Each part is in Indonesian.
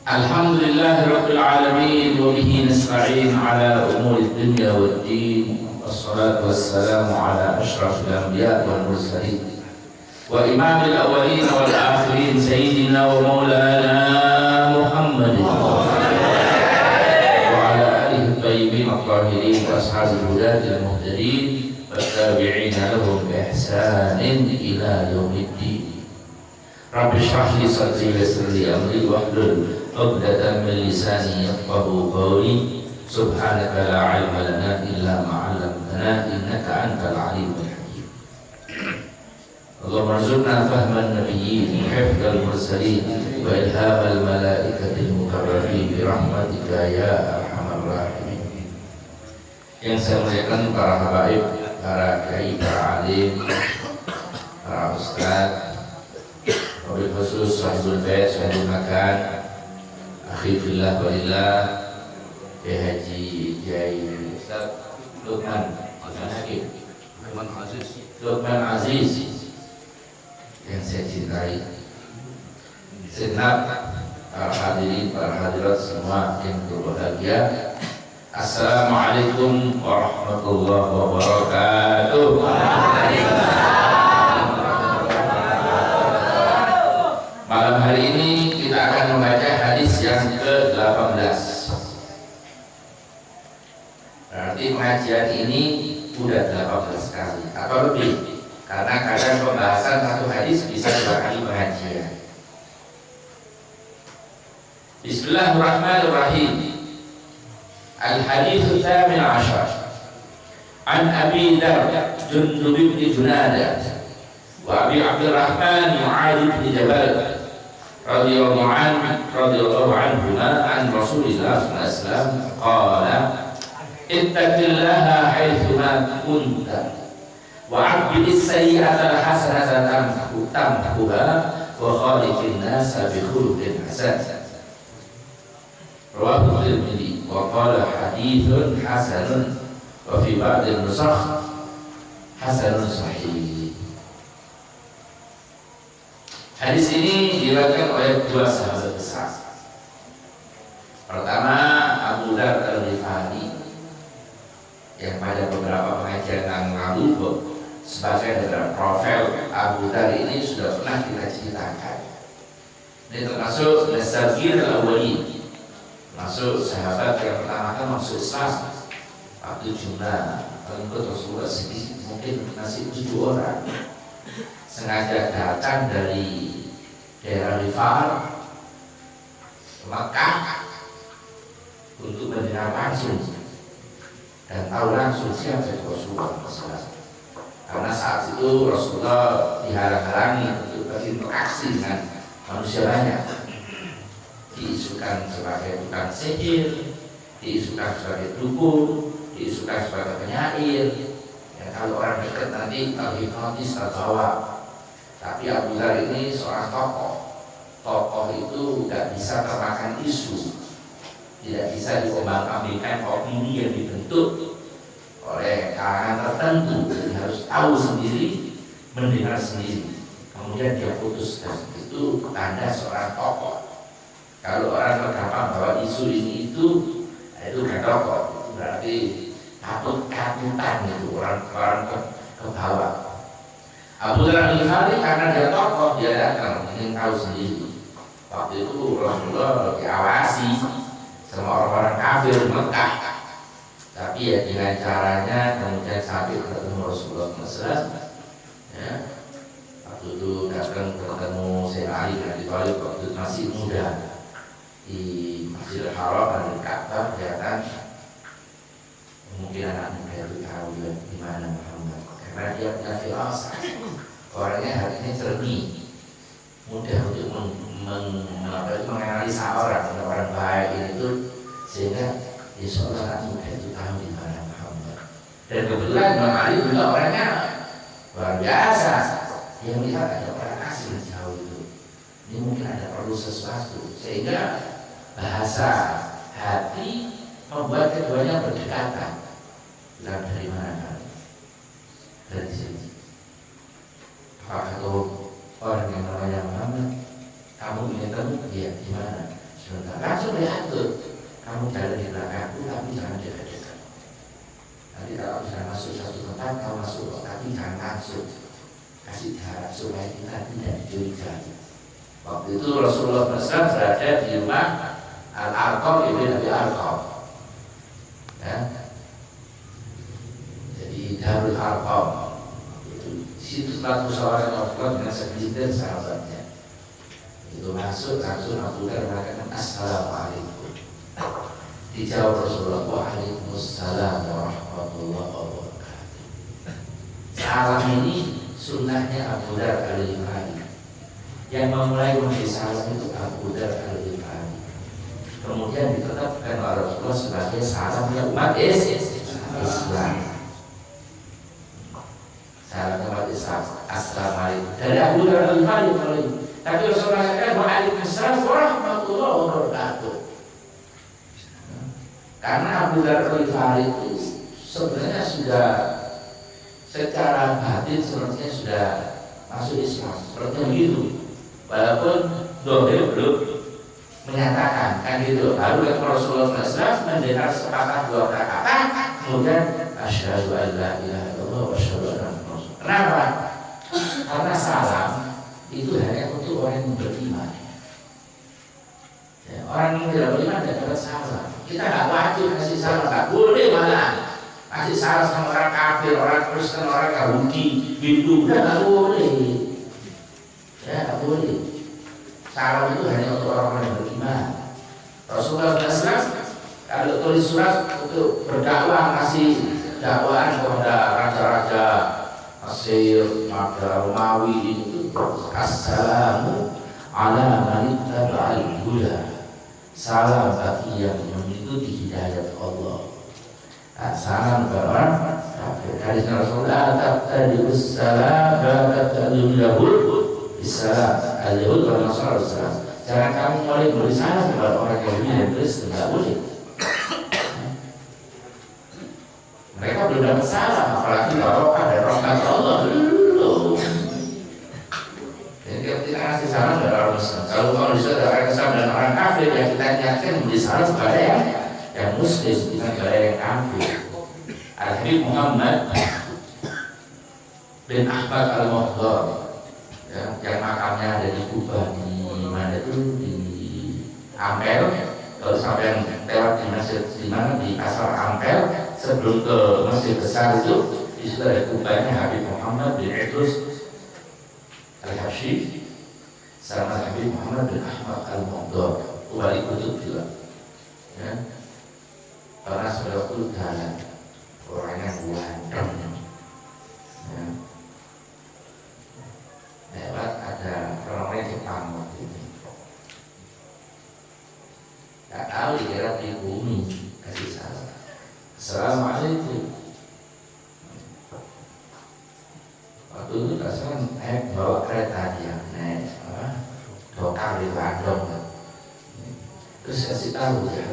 Alhamdulillahi Rabbil Alamin wa bihi nasta'in ala umuri dunya wad din. Wassalatu wassalamu ala ashrafil anbiya wal mursalin wa imamil awwalin wal akhirin sayyidina wa maulana Muhammadin wa ala alihi thayyibin at-tahirin wa ashabil hudatil muhtadin wattabi'ina lahum bi ihsanin ila yaumiddin. Rabbi shrah li sadri wa yassir li amri wahlul 'uqdatam min lisani yafqahu qawli. Subhanaka la 'ilma lana illa ma 'allamtana innaka antal 'alimul hakim. Allahumma arzuqna fahman nabiyyin wa hifdzal mursalin wa ilhamal malaikatil muqarrabin bi rahmatika ya arhamar rahimin. Yang saya muliakan para habaib, para kiai, para alim, para ustaz, wabil khusus sahibul bait, sahibul makan, akhi fillah walillah, Haji Kiai Ustaz Lukman Aziz yang saya cintai, segenap para hadirin, para hadirat semua yang berbahagia. Assalamualaikum warahmatullahi wabarakatuh. Malam hari ini kita akan membaca hadis yang ke-18. Berarti pengajian ini sudah 18 kali atau lebih, karena kadang pembahasan satu hadis bisa 2 kali pengajian. Bismillahirrahmanirrahim. Al-hadits tsamin ashar an Abi Dar Jundub bin Junadah wa Abi Abdurrahman Mu'adz bin Jabal radhiyallahu anhuma an Rasulillah sallallahu alaihi wasallam qala ittaqillaha haitsuma kunta wa 'abdis sayyi'ata hasanatan tamhuha wa khaliqin nasa bi khuluqin hasan. Rawahu Tirmidzi wa qala haditsun hasanun wa fi ba'd an-nusakh hasanun sahih. Hadis ini diriwayatkan oleh 2 sahabat besar. Pertama, Abu Dar Al-Ghifari, yang pada beberapa pengajian yang lalu sebagai dari profil Abu Dar ini sudah pernah kita ceritakan. Ini termasuk As-Sabiqin al-Awwalin, masuk sahabat yang pertama kan masuk Islam waktu jumlah pengikut Rasulullah sedikit, mungkin masih 7 orang, sengaja datang dari daerah Rifar ke Makkah untuk mendengar langsung dan tahu langsung siapa Rasulullah SAW. Karena saat itu Rasulullah dihalang-halangi untuk berinteraksi dengan manusia banyak, diisukan sebagai tukang sihir, diisukan sebagai dukun, diisukan sebagai penyair. Ya, kalau orang dekat nanti terhipnotis, terbawa. Tapi Abu Dar ini seorang tokoh itu tidak bisa termakan isu, tidak bisa diombang-ambingkan opini yang dibentuk oleh kalangan tertentu. Jadi harus tahu sendiri, mendengar sendiri, kemudian dia putuskan. Itu tanda seorang tokoh. Kalau orang tergampang bahwa isu ini itu bukan tokoh, itu berarti takut-takutan, itu orang ke bawah. Abu Dar Al-Ghifari karena dia tokoh, dia datang ingin tahu sendiri. Waktu itu Rasulullah diawasi sama orang-orang kafir Mekah, tapi ya dengan caranya kemudian sampai ketemu Rasulullah SAW. Ya, waktu itu datang ketemu Sayyidina Ali bin Abi Thalib waktu itu masih muda di Masjidil Haram dan di Ka'bah. Kelihatan mungkin anak muda itu tahu ya di mana Muhammad, karena dia punya firasat, orangnya hatinya jernih, mudah untuk menganalisa orang baik itu, sehingga insya Allah anak muda itu tahu di mana Muhammad. Dan kebetulan Imam Ali juga orangnya luar biasa, dia melihat ada orang asing jauh itu, ini mungkin ada perlu sesuatu, sehingga bahasa hati membuat keduanya berdekatan. Bilang dari mana kan? Dari sini. Apakah orang yang namanya Muhammad kamu ingin temu? Iya, di mana? Sebentar, langsung diatur. Kamu jalan di belakangku, tapi jangan dekat-dekat. Nanti kalau bisa masuk satu tempat, kamu masuk, tapi jangan langsung. Kasih jarak supaya kita tidak dicurigai. Waktu itu Rasulullah SAW berada di rumah Al-Arqam ibn Abi Arqam. Ya. Jadi Darul Arqam. Itu di situ telah musyawarah Rasulullah dengan segelintir sahabatnya. Itu masuk langsung Abu Dhar mengatakan Assalamualaikum. Dijawab Rasulullah, Waalaikumsalam warahmatullahi wabarakatuh. Salam ini sunnahnya Abu Dhar al-Ghifari. Yang memulai memberi salam itu Abu Dhar al-Ghifari. Kemudian ditetapkan oleh Rasulullah sebagai salamnya umat Islam. Salamnya umat Islam. Assalamualaikum. Dari Abu Dhar al-Ghifari. Tapi Rasulullah katakan Waalaikumsalam warahmatullahi wabarakatuh. Karena Abu Dhar al-Ghifari itu sebenarnya sudah secara batin sebenarnya sudah masuk Islam seperti begitu. Walaupun dohir belum menyatakan kan gitu. Lalu kan Rasulullah SAW mendengar sepatah dua kata, kemudian asyhadu an la ilaha illallah wa asyhadu anna Muhammadan rasulullah. Kenapa? Karena salam itu hanya untuk orang yang beriman. Ya, orang yang tidak beriman tidak dapat salam. Kita nggak wajib kasih salam, nggak boleh malah kasih salam sama orang kafir, orang Kristen, orang Yahudi, Hindu, nggak boleh. Ya nggak boleh. Salam itu hanya untuk orang-orang yang beriman. Rasulullah SAW kalau tulis surat untuk berdakwah kasih dakwaan kepada raja-raja Mesir, Romawi itu assalamu ala man ittaba'al huda. Salam bagi yang mengikuti hidayat Allah. Salam kepada orang kafir. Hadis Rasulullah tabtadi'us salam wa tabtadi'ul yahud bisalam. Al-yahud wal nasara bisalam. Jangan kamu mulai beri salam kepada orang Yahudi dan Kristen, tidak boleh. Mereka belum dapat salam, apalagi barokah dan rahmat Allah belum. Jadi kita kasih salam kepada orang Muslim. Kalau mau disuruh orang Islam dan orang kafir, yang kita niatkan memberi salam kepada yang Muslim, bukan kepada yang kafir. Al-Habib Muhammad bin Ahmad al-Muhdar, yang makamnya ada di Kubah, di mana itu di Ampel. Kalau sampai lewat di masjid di mana di Asar Ampel, sebelum ke masjid besar itu, di situ ada kubahnya Habib Muhammad bin Idrus Al-Habsyi sama Habib Muhammad bin Ahmad al-Muhdar, wali kutub juga. Ya. Karena sudah jalan orangnya ganteng. Ya. Lewat ada orang Jepang waktu itu. Gak tahu dikira di bumi kasih salam. Assalamualaikum. Waktu itu pasangan naik bawa kereta dia, naik dokar di Bandung. Terus kasih tahu ya,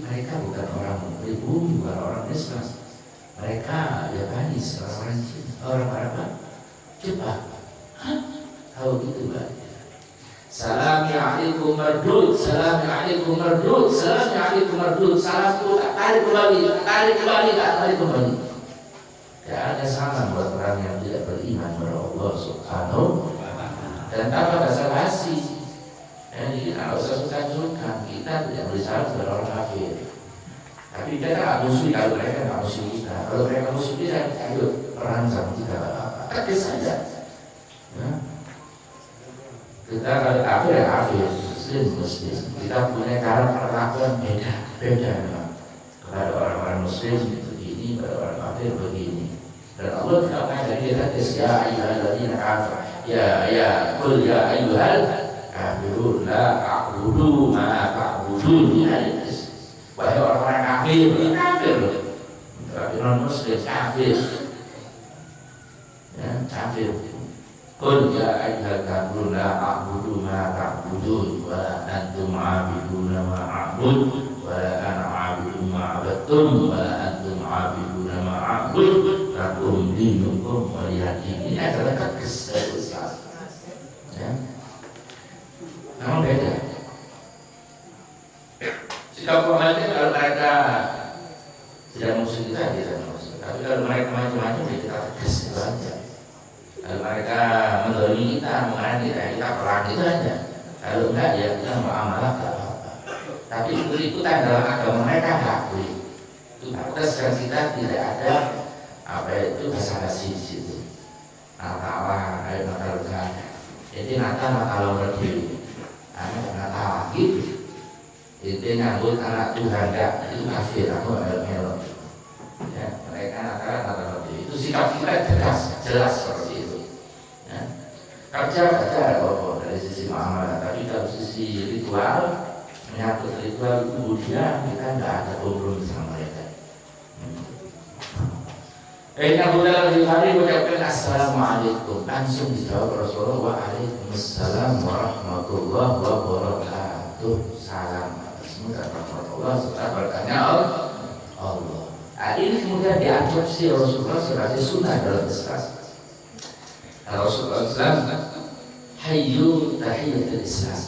mereka bukan orang pribumi, bukan orang Islam. Mereka Japanis, orang apa? Jepang. Hah? Tahu gitu Pak? Assalamualaikum mardud, Assalamualaikum mardud, Assalamualaikum mardud. Salamku tak tarik kembali, tak tarik kembali, tak tarik kembali. Ya ada salam buat orang yang tidak beriman kepada Allah Subhanahu wa Ta'ala. Dan tanpa basa-basi. Jadi kita nggak usah sungkan-sungkan. Kita tidak boleh salam kepada orang kafir. Tapi kita nggak musuh kalau mereka nggak musuh kita. Kalau mereka musuh kita, ayo perang sama kita. Tegas saja. Ya. Kita kalau kafir ya kafir, muslim. Kita punya cara perlakuan beda memang. Kepada orang-orang muslim begini, kepada orang kafir begini. Dan Allah tidak mengajari kita ya ayyuhalladzina kafaru ya qul ya ayyuhal kafirun la a'budu ma ta'budun. Wahai orang-orang kafir tapi non muslim kafir. Ya, kafir. Qul ya ayyuhal kafirun la a'budu ma ta'budun wa la antum 'abiduna ma a'bud wa la ana 'abidu ma 'abadtum wa la antum 'abiduna ma a'bud lakum dinukum waliyadin. Ini adalah tegas dari Islam. Ya. Namun beda. Sikap formalnya kalau mereka tidak musuh kita, tidak musuh. Tapi kalau mereka macam-macam, ya kita tegas itu aja. Kalau mereka mendolimi kita, mengenai kita perang itu aja. Kalau enggak, ya kita muamalah tak apa-apa. Tapi ikut-ikutan dalam agama mereka enggak boleh. Itu batas dan kita tidak ada apa itu basa-basi di situ. Natal, kayak Natal kan. Jadi Natal berdiri, anak Natal gitu. Itu nyambut anak Tuhan enggak, itu kafir, aku melo. Ya, mereka Natal berdiri. Itu sikap kita jelas seperti itu. Ya. Kerja ada apa dari sisi muamalah, tapi dari sisi ritual, menyangkut ritual itu budaya kita enggak ada kompromi sama mereka. Abu Dhar Al-Ghifari mengucapkan Assalamualaikum, langsung dijawab Rasulullah, Waalaikumsalam warahmatullahi wabarakatuh. Salam atas rahmatullah serta berkahnya Allah. Ini kemudian diadopsi Rasulullah sebagai sunnah dalam Islam. Rasulullah Islam hayyu tahiyatul Islam,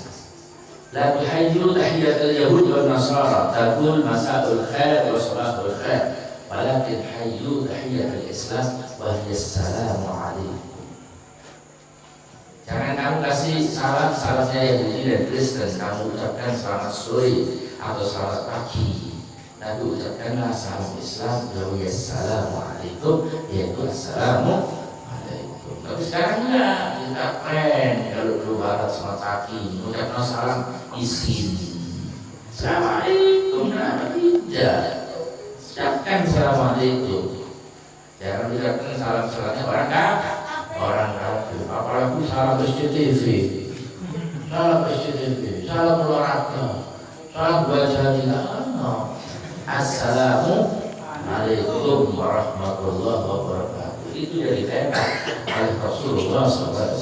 la tuhayyu tahiyatul Yahud wal Nasara, taqul masa'ul khair wa salatul khair, walakin hayyu tahiyatul Islam wa hiya assalamu alaikum. Jangan kamu kasih salamnya Yahudi dan Kristen, kamu ucapkan selamat sore atau selamat pagi, tapi ucapkanlah salam Islam wa hiya assalamu alaikum, yaitu assalamu alaikum. Tapi sekarang enggak, kita keren. Kalau dulu barat selamat pagi, ucapkan salam izin, assalamualaikum, tidak. Ucapkan Assalamualaikum. Jangan ucapkan salam-salamnya orang kafir. Apalagi salam SCTV, salam olahraga, salam baca no. Assalamualaikum warahmatullahi wabarakatuh. Itu dari perintah oleh Rasulullah SAW.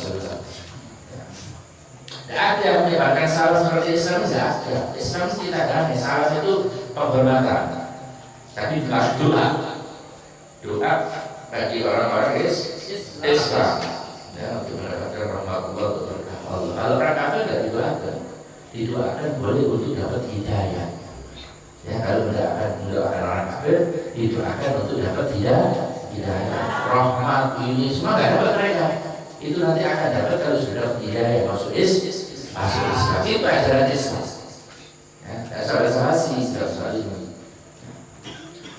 Tidak ada yang menyebarkan salam seperti Islam, tidak ada. Islam tidak ada. Salam itu penghormatan. Tapi doa bagi orang-orang Islam, ya, untuk mendapatkan rahmatullah untuk berkah Allah. Kalau orang kafir tidak didoakan boleh untuk dapat hidayah. Ya, kalau mendoakan orang kafir didoakan untuk dapat hidayah, rahmat ini semua nggak dapat mereka. Itu nanti akan dapat kalau sudah dapat hidayah masuk Islam. Itu ajaran Islam. Ya, salah sih ini.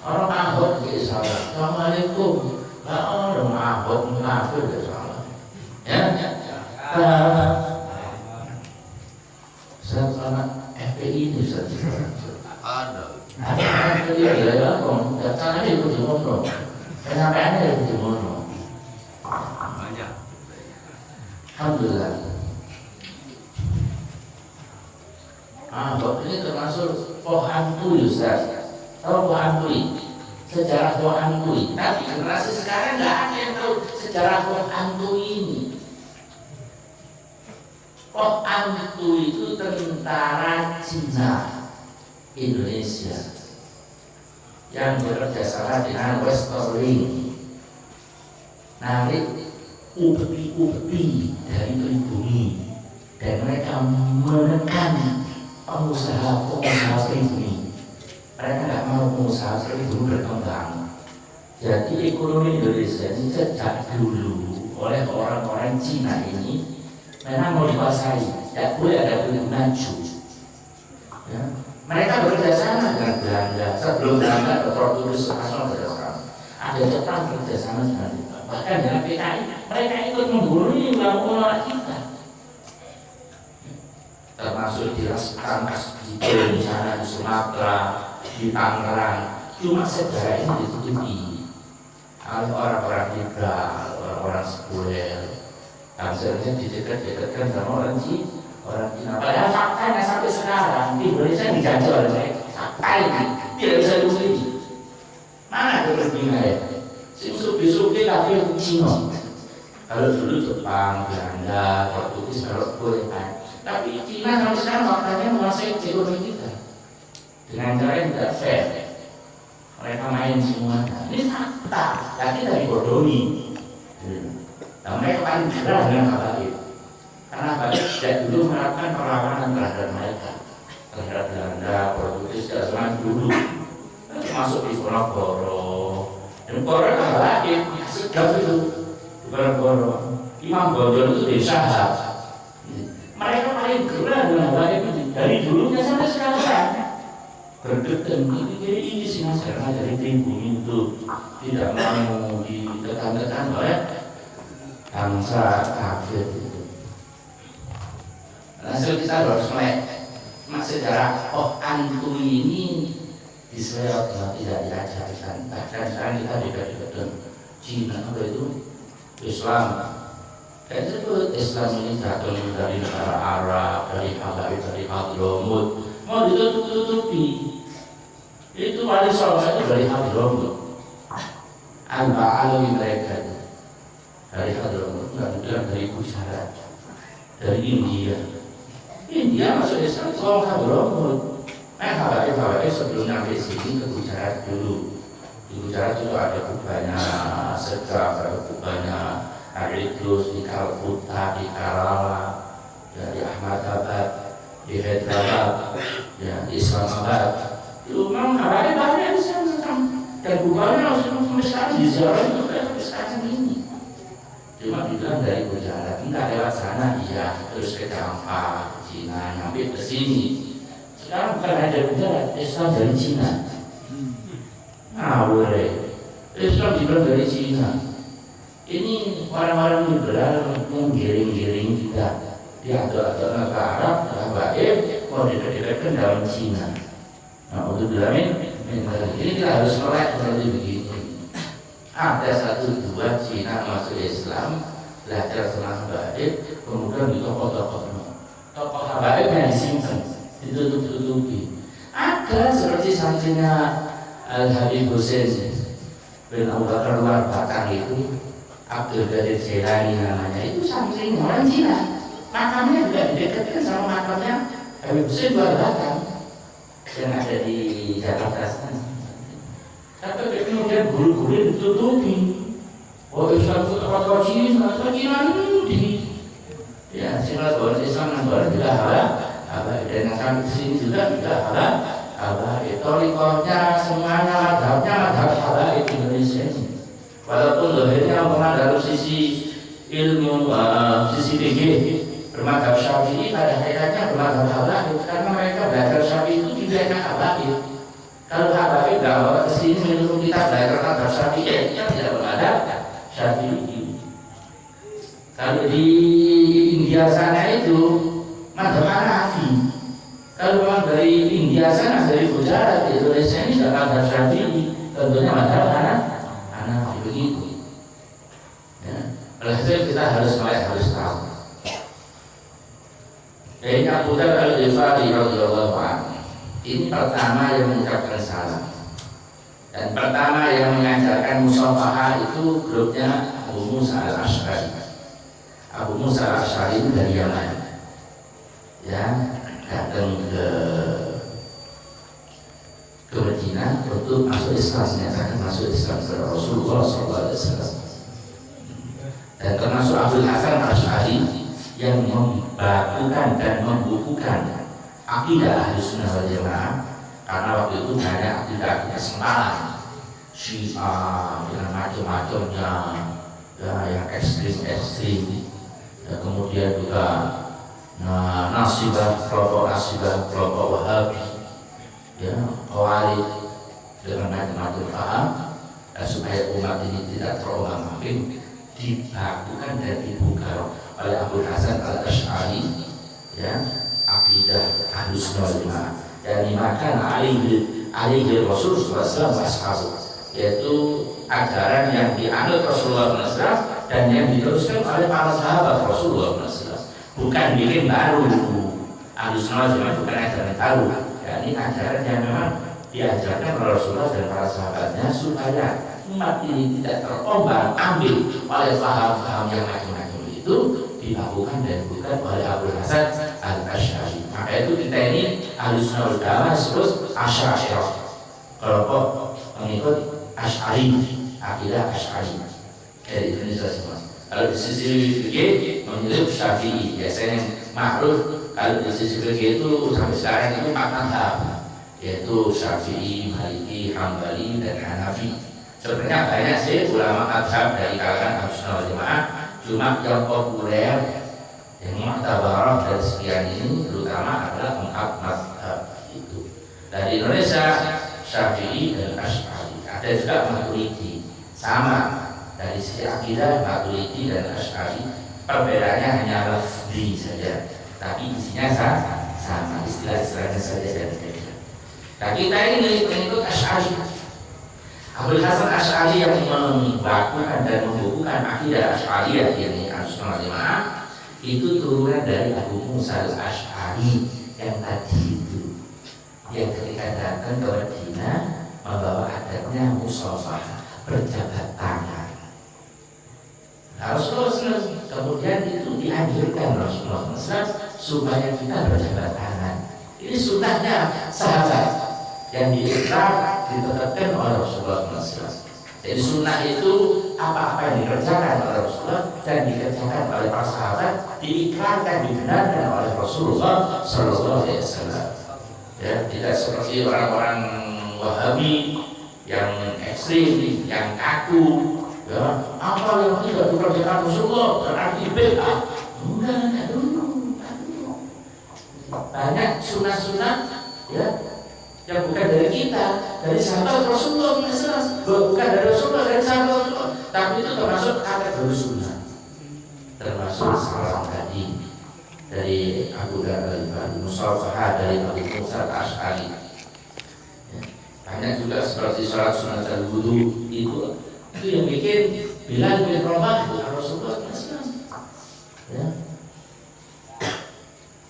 Orang Ahok di Islam, Assalamualaikum. Orang Ahok kafir di Islam. Ya, sama FPI ini ada. FPI ada ya, kong. Caranya ikut di mono. Penyampaiannya ikut di mono. Banyak. Alhamdulillah. Ahok ini termasuk pohantui Ustaz. Tahu pohantui? Sejarah pohantui. Tapi generasi sekarang nggak ada yang tahu sejarah pohantui ini. Pohantui itu tentara Cina Indonesia yang bekerja sama dengan Westerling, narik upeti dari pribumi, dan mereka menekan pengusaha pribumi. Mereka tidak mau pengusaha pribumi berkembang. Jadi ekonomi Indonesia ini sejak dulu oleh orang-orang Cina ini memang mau dikuasai, tidak boleh ada yang maju. Ya. Mereka bekerja sama dengan Belanda. Sebelum Belanda ada Portugis, Spanyol bekerja sama. Ada Jepang bekerja sama dengan kita. Bahkan dengan PKI, mereka ikut membunuh ulama kita. Termasuk di Tangkas, di sana, di Sumatera, di Tangerang. Cuma sejarah ini ditutupi oleh orang-orang liberal, orang-orang sekuler. Yang seharusnya didekatkan sama orang Cina. Padahal faktanya sampai sekarang di Indonesia dijajah oleh mereka. Fakta ini tidak bisa dibeli. Mana kepentingan ya? Sufi-sufi tapi yang Cina. Kalau dulu Jepang, Belanda, Portugis, kalau boleh kan. Tapi Cina sampai sekarang faktanya menguasai ekonomi kita dengan cara yang tidak fair. Mereka main semuanya. Ini fakta. Tapi kita dibodohi. Nah, mereka paling gerah dengan Habaib. Karena Habaib sejak dulu melakukan perlawanan terhadap mereka, terhadap Belanda, Portugis, sudah zaman dulu, termasuk di Ponorogo. Dan Ponorogo kan lagi sedap itu, Ponorogo. Imam Bonjol itu desa. Mereka paling gerah dengan hal ini dari dulunya sampai sekarang. Bergedeng ini sih mas, karena dari pribumi itu tidak mau ditekan-tekan oleh bangsa kafir itu. Langsung kita harus melek sejarah. Oh, antu ini diselewat tidak diajarkan. Bahkan sekarang kita dekat-dekat Cina itu Islam. Dan itu Islam ini datang dari negara Arab, dari Habaib, dari Hadramut, mau ditutup-tutupi. Itu wali songo itu dari Hadramut. Al-Ba'alawi mereka itu dari Hadramut, nggak bilang dari Gujarat, dari India. India masuk Islam orang Hadramut. Habaib sebelum sampai sini ke Gujarat dulu. Di Gujarat itu ada kubahnya Segaf, ada kubahnya Idrus, di Kalkuta, di Kerala, ya, di Ahmadabad, di Hyderabad, ya, di Islamabad. Itu memang Habaib banyak di sana, dan kubahnya sampai sekarang di Jawa itu sampai sekarang ini. Cuma bilang dari Gujarat, enggak lewat sana, iya, terus ke Jampa, ke Cina, sampai ke sini. Sekarang bukan ada Gujarat, Islam dari Cina. Boleh, Islam dibilang dari Cina. Ini orang-orang liberal menggiring-giring kita. Dia atau ke Arab, Habaib, mau dekat-dekatkan dalam Cina. Nah, untuk bilangin, ini kita harus melek seperti begini. Ada 1-2 Cina masuk Islam, belajar sama Habaib, kemudian di tokoh-tokoh Habaib yang disimpan, ditutup-tutupi. Ada seperti santrinya Al-Habib Hussein bin Abu Bakar luar Batang itu, Abdul Qadir Jailani namanya, itu santri orang Cina. Makamnya juga didekatkan sama makamnya Habib Hussein luar Batang yang ada di Jakarta sana. Tapi kemudian guru-guru ditutupi. Oh, Islam itu tokoh Cina nanti. Ya, sehingga bahwa Islam nanti juga Habaib, dan yang sampai sini juga Habaib. Torikohnya semuanya madhabnya madhab Habaib Indonesia ini. Walaupun lahirnya dalam sisi ilmu, sisi fikih bermadhab Syafi'i, pada hakikatnya bermadhab Habaib, karena mereka belajar Syafi'i itu tidak enak Habaib. Kalau Habaib nggak bawa ke sini menurut kita belajar madhab Syafi'i, kita tidak bermadhab Syafi'i. Kalau di India sana itu madhab Hanafi. Kalau memang dari India sana, dari Gujarat, di Indonesia ini tidak madhab Syafi'i, tentunya madhab Hanafi. Begitu. Ya. Oleh itu kita harus tahu. Ini Abu Dzar Al-Ghifari radhiyallahu anhu. Ini pertama yang mengucapkan salam. Dan pertama yang mengajarkan musafahah itu grupnya Abu Musa Al-Asy'ari. Abu Musa Al-Asy'ari itu dari Yaman. Ya, datang ke Madinah untuk masuk Islam, menyatakan masuk Islam kepada Rasulullah SAW. Dan termasuk Abdul Hasan Asy'ari yang membakukan dan membukukan akidah Ahlussunnah wal Jamaah, karena waktu itu banyak akidah sempalan Syiah dengan macam-macamnya, ya, yang ekstrim, ya, kemudian juga kelompok Wahabi, ya, Khawarij, dengan macam-macam paham, supaya umat ini tidak terombang-ambing, dibakukan dan dibuka oleh Abu Hasan Al-Asy'ari, ya, akidah Ahlussunnah wal Jamaah, dan dimakan alaihi Rasulullah SAW, yaitu ajaran yang dianut Rasulullah SAW dan yang diteruskan oleh para sahabat Rasulullah SAW. Bukan bikin baru. Ahlussunnah wal Jamaah bukan ajaran baru. Ya, ini ajaran yang memang diajarkan oleh Rasulullah dan para sahabatnya supaya umat ini tidak terombang ambing oleh paham-paham yang macam-macam itu, dilakukan dan bukan oleh Abu Hasan Al-Asy'ari. Maka itu kita ini Ahlussunnah wal Jamaah disebut Asy'ariyah, kelompok pengikut Asy'ari, akidah Asy'ari dari Indonesia semua. Kalau di sisi fikih menurut Syafi'i, biasanya yang makruf. Kalau di sisi fikih itu sampai sekarang itu 4 mazhab. yaitu Syafi'i, Maliki, Hambali, dan Hanafi. Sebenarnya banyak sih ulama mazhab dari kalangan Ahlussunnah wal Jamaah, cuma yang populer yang mu'tabarah dari sekian ini terutama adalah 4 mazhab itu. Dari Indonesia Syafi'i dan Asy'ari, ada juga Maturidi, sama dari sisi akidah Maturidi dan Asy'ari, perbedaannya hanya lafzi saja, tapi isinya sama, istilah-istilahnya saja dan beda. Nah kita ini pengikut Asy'ari. Abul Hasan Asy'ari yang membakukan dan membukukan akidah Asy'ariyah ini Ahlussunnah wal Jamaah itu turunan dari Abu Musa al-Asy'ari yang tadi itu, yang ketika datang ke Madinah membawa adatnya musafah, berjabat tangan. Nah, Rasulullah SAW kemudian itu dianjurkan Rasulullah SAW supaya kita berjabat tangan. Ini sunnahnya sahabat yang diikrar ditetapkan oleh Rasulullah SAW. Jadi sunnah itu apa-apa yang dikerjakan oleh Rasulullah dan dikerjakan oleh para sahabat, diikrarkan, dibenarkan oleh Rasulullah SAW. Ya, tidak seperti orang-orang Wahabi yang ekstrim, yang kaku. Ya, apa yang tidak dikerjakan Rasulullah berarti bid'ah. Enggak dulu. Banyak sunnah-sunnah ya yang bukan dari kita, dari sahabat Rasulullah SAW, bukan dari Rasulullah, dari sahabat Rasulullah, tapi itu termasuk kategori sunnah, termasuk salam tadi dari Abu Darda, Musafah dari Abu Musa al-Asy'ari. Banyak juga seperti sholat sunat al-wudu itu yang bikin Bilal bin Rabah Rasulullah SAW. Ya.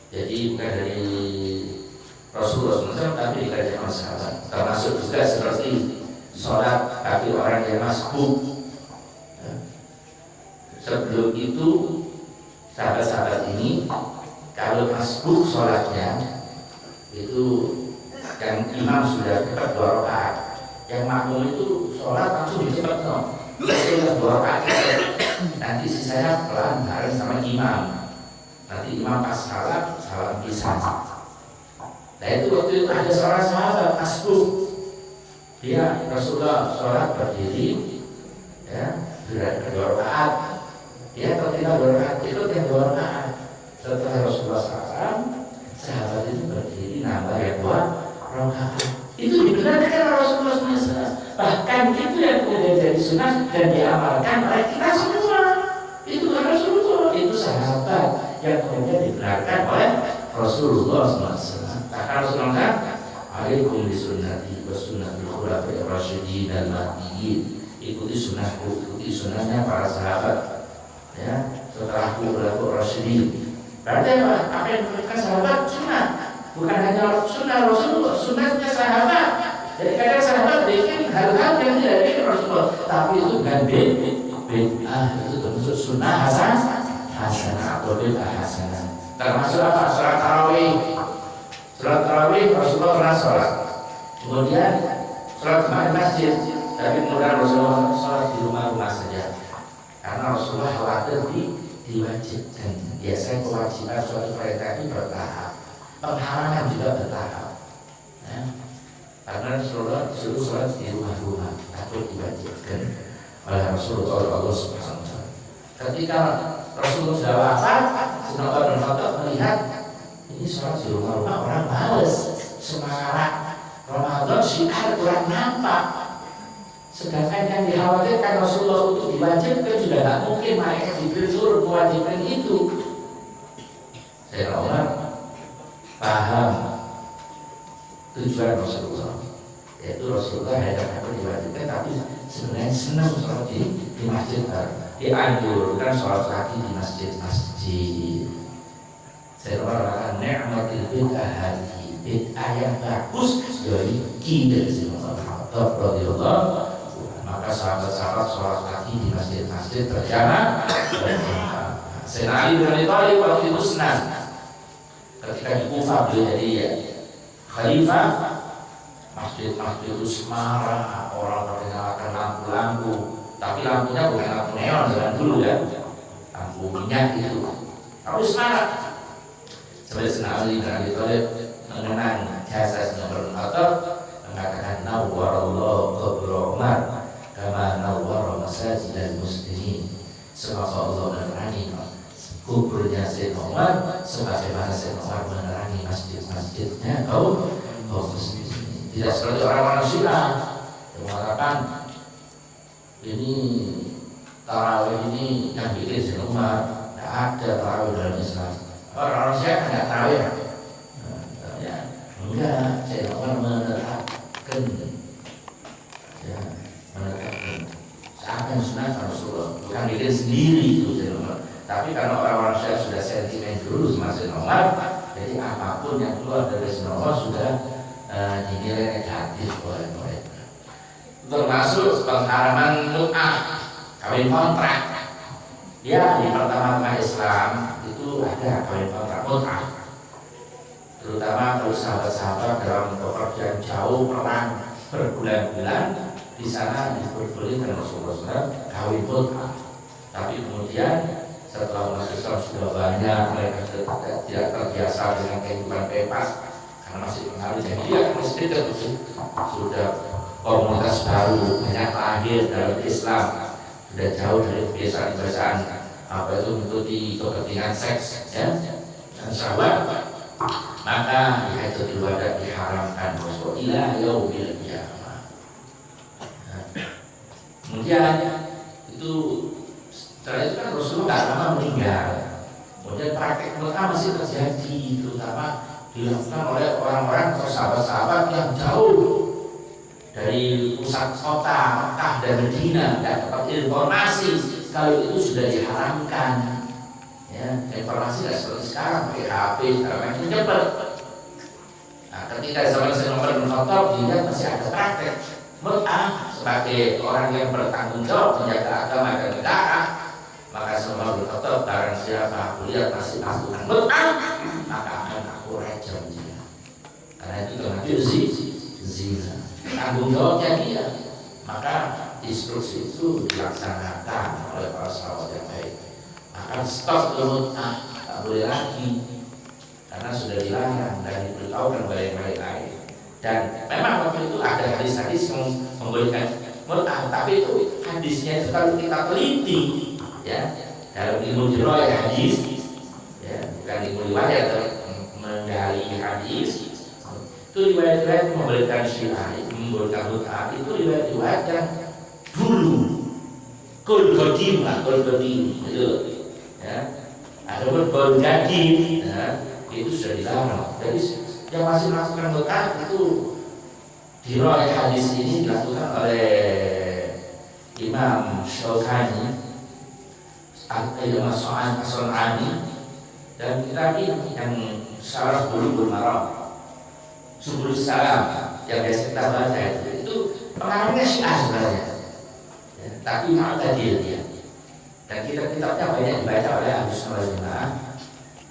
Jadi bukan dari Rasulullah SAW tapi dikerjakan sahabat. Termasuk juga seperti sholat bagi orang yang masbuk. Ya. Sebelum itu sahabat-sahabat ini kalau masbuk sholatnya itu yang imam sudah cepat 2 rakaat, yang makmum itu sholat langsung cepat no. Itu 2 rakaat nanti sisanya pelan bareng sama imam. Nanti imam pas salam pisah. Nah itu waktu itu ada seorang sahabat masbuk, dia Rasulullah sholat berdiri, ya sudah 2 rakaat, dia ketika 2 rakaat itu yang 2 rakaat. Setelah Rasulullah SAW, sahabat itu berdiri nambah yang 2 rakaat. Itu dibenarkan oleh Rasulullah SAW. Bahkan itu yang kemudian jadi sunnah dan diamalkan oleh kita semua. Itu Rasulullah, itu sahabat yang kemudian dibenarkan oleh Rasulullah SAW. Rasulullah alaikum bisunnati wa sunnatul khulafa'ir rasyidin al-mahdiyyin. Ikuti sunnahku, ikuti sunnahnya para sahabat. Ya, setelah khulafa'ir rasyidin. Berarti apa yang dilakukan sahabat sunnah, bukan hanya sunnah Rasulullah, sunnahnya sahabat. Jadi kadang sahabat bikin hal-hal yang tidak bikin Rasulullah, tapi itu bukan bid'ah, itu termasuk sunnah hasanah atau bid'ah hasanah. Termasuk apa? Salat tarawih. Salat tarawih Rasulullah pernah sholat, kemudian sholat di masjid, tapi kemudian Rasulullah sholat di rumah-rumah saja, karena Rasulullah khawatir diwajibkan. Biasanya kewajiban suatu perintah itu bertahap, penghalangan juga bertahap. Ya. Karena Rasulullah disuruh sholat di rumah-rumah, takut diwajibkan oleh Rasulullah Allah Subhanahu Wa Taala. Ketika Rasulullah sudah wafat, Sayyidina Umar bin Khattab melihat ini sholat di rumah-rumah orang males, semangat Ramadan syiar kurang nampak. Sedangkan yang dikhawatirkan Rasulullah untuk diwajibkan sudah tidak mungkin malaikat Jibril turun mewajibkan itu. Saya Umar paham tujuan Rasulullah, yaitu Rasulullah hanya diwajibkan, tapi sebenarnya senang sholat di masjid, dianjurkan sholat lagi di masjid-masjid. Saya mengatakan ni'matil bid'ah hadhihi, bid'ah yang bagus dari dari Sayyidina Khattab radhiyallahu. Maka sahabat-sahabat sholat lagi di masjid-masjid berjamaah. Sayyidina Ali bin Abi Thalib waktu itu senang ketika di Kufah beliau jadi khalifah, masjid-masjid itu semarak, orang menyalakan lampu-lampu, tapi lampunya bukan lampu neon zaman dulu ya, lampu minyak itu, tapi semarak. Sebagai Sayyidina Ali bin Abi Thalib mengenang jasa Sayyidina Umar bin Khattab, masjidnya kaum muslimin. Tidak seperti orang-orang Syiah yang mengatakan ini tarawih ini yang bikin Sayyidina Umar. Tidak ada tarawih dalam Islam. Orang-orang Syiah kan tidak tarawih. Enggak, Sayyidina Umar menetapkan seakan sunnah Rasulullah, bukan bikin sendiri itu Sayyidina Umar. Tapi karena orang-orang Syiah sudah sentimen dulu sama Sayyidina Umar, jadi apapun yang keluar dari Sayyidina Umar sudah dinilai negatif oleh mereka. Termasuk pengharaman mut'ah, kawin kontrak. Ya, di pertama-tama Islam itu ada kawin kontrak mut'ah. Terutama kalau sahabat-sahabat dalam pekerjaan jauh perang berbulan-bulan, di sana diperbolehkan Rasulullah SAW kawin mut'ah. Tapi kemudian setelah umat Islam sudah banyak, mereka sudah tidak terbiasa dengan kehidupan bebas karena masih pengaruh jahiliyah, sudah komunitas baru banyak lahir dalam Islam, sudah jauh dari kebiasaan-kebiasaan apa itu mengikuti kepentingan seks ya dan syahwat, maka Hajjatul Wada diharamkan ila yaumil qiyamah. Kemudian itu setelah itu kan Rasulullah nggak lama meninggal. Kemudian praktek mut'ah masih terjadi, terutama dilakukan oleh orang-orang atau sahabat-sahabat yang jauh dari pusat kota Mekah dan Medina, dan dapat informasi kalau itu sudah diharamkan. Ya, informasi tidak seperti sekarang pakai HP, sekarang itu cepat. Nah, ketika zaman Sayyidina Umar bin Khattab dilihat masih ada praktek mut'ah sebagai orang yang bertanggung jawab menjaga agama dan negara, maka Sayyidina Umar bin Khattab barang siapa aku lihat masih melakukan mut'ah, maka akan aku rajam dia. Karena itu termasuk zina. Tanggung jawabnya dia, maka instruksi itu dilaksanakan oleh para sahabat yang baik. Akan stop mut'ah, tak boleh lagi karena sudah dilarang dan diberitahukan oleh yang lain. Dan memang waktu itu ada hadis-hadis yang membolehkan mut'ah, tapi itu hadisnya itu kalau kita teliti ya dalam ilmu riwayat hadis ya, bukan ilmu riwayat menggali hadis, itu riwayat-riwayat membolehkan syiah, membolehkan mut'ah, itu riwayat-riwayat yang dulu kul qadim itu ya. Adapun kul qadim ya, itu sudah dilarang. Jadi yang masih melakukan mut'ah itu di riwayat hadis ini dilakukan oleh Imam Syaukani, Al-Qayyim As-Sun'ani, dan kitab ini yang Syarah Bulughul Maram, Subul Salam yang biasa kita baca itu pengarangnya Syiah sebenarnya ya, tapi Mu'tadil dia, dan kitab-kitabnya banyak dibaca oleh Ahlus Sunnah wal Jamaah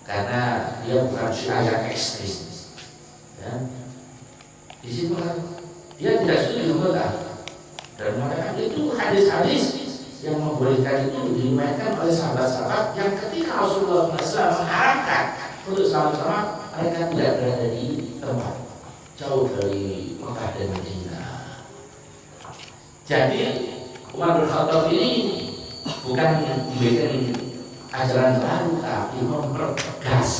karena dia bukan Syiah yang ekstrim ya. Di situ dia tidak setuju mut'ah dan mengatakan itu hadis-hadis yang membolehkan itu diriwayatkan oleh sahabat-sahabat yang ketika Rasulullah SAW mengharapkan untuk sama-sama mereka tidak berada di tempat jauh dari Mekah dan Medina. Jadi Umar bin Khattab ini bukan membuat ajaran baru, tapi mempertegas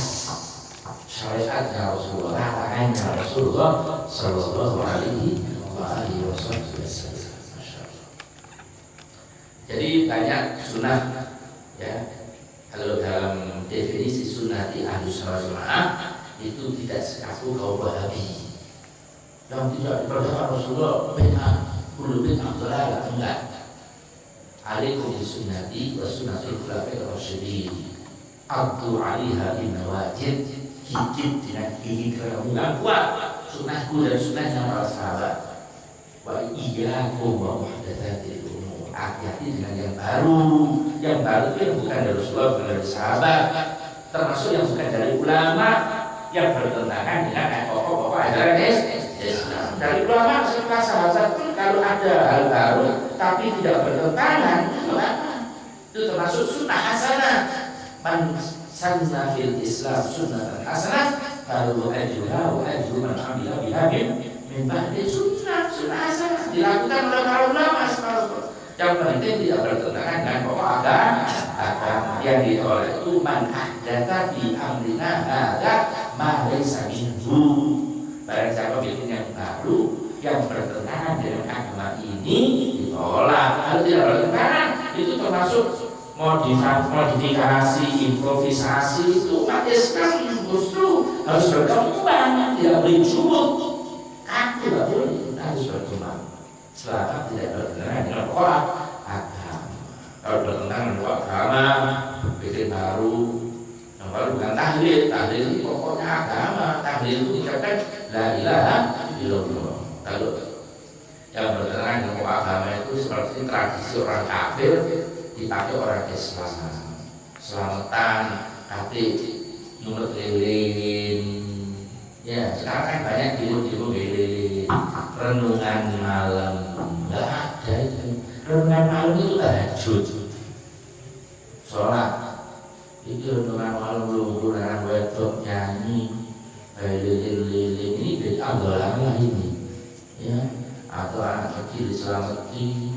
syariatnya Rasulullah, larangannya Rasulullah Sallallahu Alaihi Wasallam. Jadi banyak sunnah ya. Kalau dalam definisi sunnah di Ahlus Sunnah wal Jamaah itu tidak sekaku kaum Wahabi yang tidak dipercaya Rasulullah bid'ah, kullu bid'ah dhalalah, enggak. Alaikum bi sunnati wa sunnatul khulafa'ir rasyidin. Abdu 'alaiha bin nawajid, gigit dengan gigi kerumunan kuat sunnahku dan sunnahnya para sahabat. Wa iyyakum wa muhdatsatil umur. Hati-hati dengan yang baru itu yang bukan dari Rasulullah, bukan dari sahabat, termasuk yang bukan dari ulama, yang bertentangan dengan pokok-pokok ajaran Islam. Dari ulama serta sahabat pun kalau ada hal baru tapi tidak bertentangan, itu termasuk sunnah hasanah. Man sanna fil Islam sunnatan hasanah falahu ajruha wa ajru man 'amila biha min ba'di sunnah hasanah, dilakukan oleh para ulama. Yang penting tidak bertentangan dengan pokok agama. Yang ditolak itu man ahdatsa fi amrina hadza ma laysa minhu. siapa bikin yang baru yang bertentangan dengan agama ini ditolak. Kalau tidak bertentangan itu termasuk modifikasi, improvisasi. Itu umat Islam justru harus berkembang, tidak boleh jumut. Kaku tidak boleh, harus berkembang. Selama tidak bertentangan dengan pokok agama. Kalau bertentangan dengan agama, bikin baru. Yang baru bukan tahlil. Tahlil itu pokoknya agama. Tahlil itu dikatakan la ilaha illallah. Kalau yang bertentangan dengan pokok agama itu seperti tradisi orang kafir dipakai orang Islam. Selamatan, kate, nyulut lilin. Ya, sekarang kan banyak demo-demo lilin, renungan malam. Enggak ada itu. Renungan malam itu tahajud. Sholat. Itu renungan malam lu anak wedok nyanyi lilin-lilin ini beda agama ini. Ya, atau anak kecil diselamati.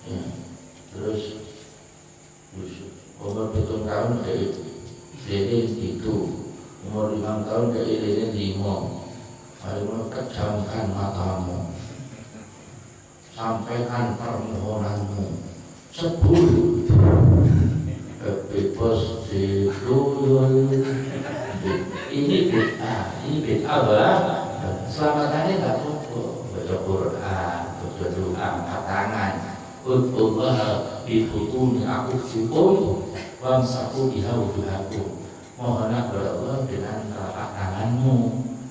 Ya. Terus umur 7 tahun kayak lilin itu, umur 5 tahun kayak lilin 5. Ayo kejamkan matamu, sampaikan permohonanmu, sebut bebas dituyul. Ini bid'ah lah. Selamatannya nggak cukup baca Quran, baca doa, angkat tangan. Allah bibutuni aku syukur wamsaku biha wujuhaku. Mohonlah kepada Allah dengan telapak tanganmu,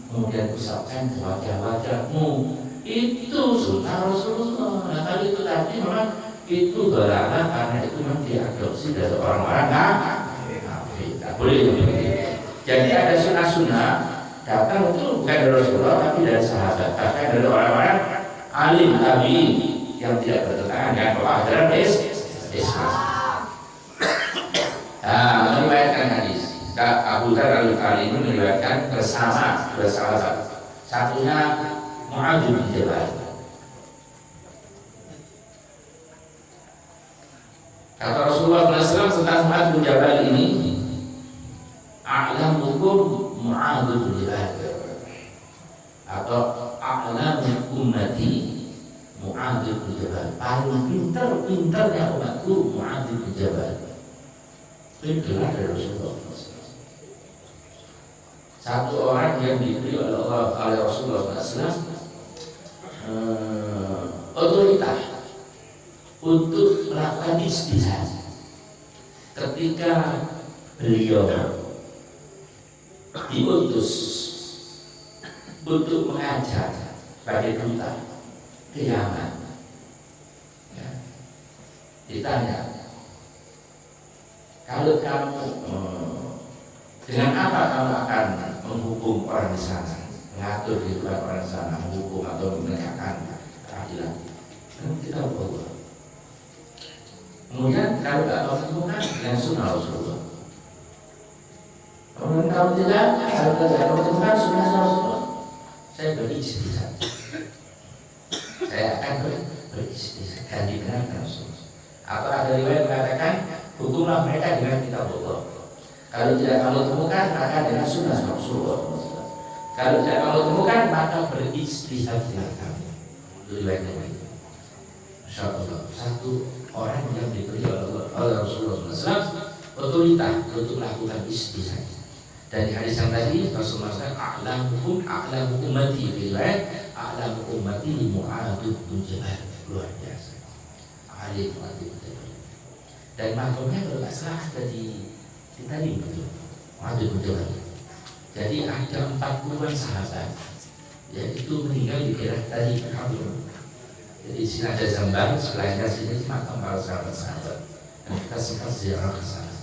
kemudian usapkan ke wajah-wajahmu. Itu sunnah Rasulullah. Nah, kalau itu tadi memang itu berarti karena itu memang diadopsi dari orang-orang kafir. Tak boleh begitu. Jadi ada sunnah-sunnah datang itu bukan dari Rasulullah tapi dari sahabat, bahkan dari orang-orang alim tabi'in yang tidak bertentangan dengan ajaran Islam. Nah, meriwayatkan hadis. Abu Dzar Al-Ghifari ini meriwayatkan bersama dua sahabat. Satunya Mu'adz bin Jabal. Kata Rasulullah SAW tentang Mu'adz bin Jabal ini, a'lamukum Mu'adz bin Jabal, atau a'lamu ummati Mu'adz bin Jabal. Paling pintar-pintarnya umatku Mu'adz bin Jabal. Itu adalah dari Rasulullah. Satu orang yang diberi oleh Rasulullah SAW otoritas untuk melakukan ijtihad ketika beliau diutus untuk mengajar sebagai duta ke Yaman. Ya. Ditanya, kalau kamu dengan apa kamu akan menghukum orang di sana, mengatur kehidupan orang di sana, menghukum atau menegakkan keadilan? Kita berubah. Kemudian kalau tidak mau menemukan dengan sunnah Rasulullah. Kemudian kalau tidak, kalau tidak mau menemukan sunnah Rasulullah, saya berijtihad. Saya akan berijtihad dan dibenarkan Rasulullah. Atau ada riwayat mengatakan hukumlah mereka dengan kitab Allah. Kalau tidak kamu temukan maka dengan sunnah Rasulullah. Kalau tidak kamu temukan maka berijtihad dengan kamu. Itu riwayatnya begitu. Insyaallah satu orang yang diberi oleh Rasulullah SAW otoritas untuk melakukan ijtihad. Dan di hadis yang tadi Rasulullah SAW a'lamu ummati riwayat a'lamu ummati Mu'adz bin Jabal. Luar biasa. Alim Mu'adz bin Jabal. Dan makamnya kalau tidak salah ada di tadi betul. Mu'adz bin Jabal. Jadi ada 40-an sahabat yaitu meninggal di daerah tadi Kabul. Jadi di sini ada Zambar, selainnya sini makam para sahabat-sahabat. Dan kita sempat ziarah ke sana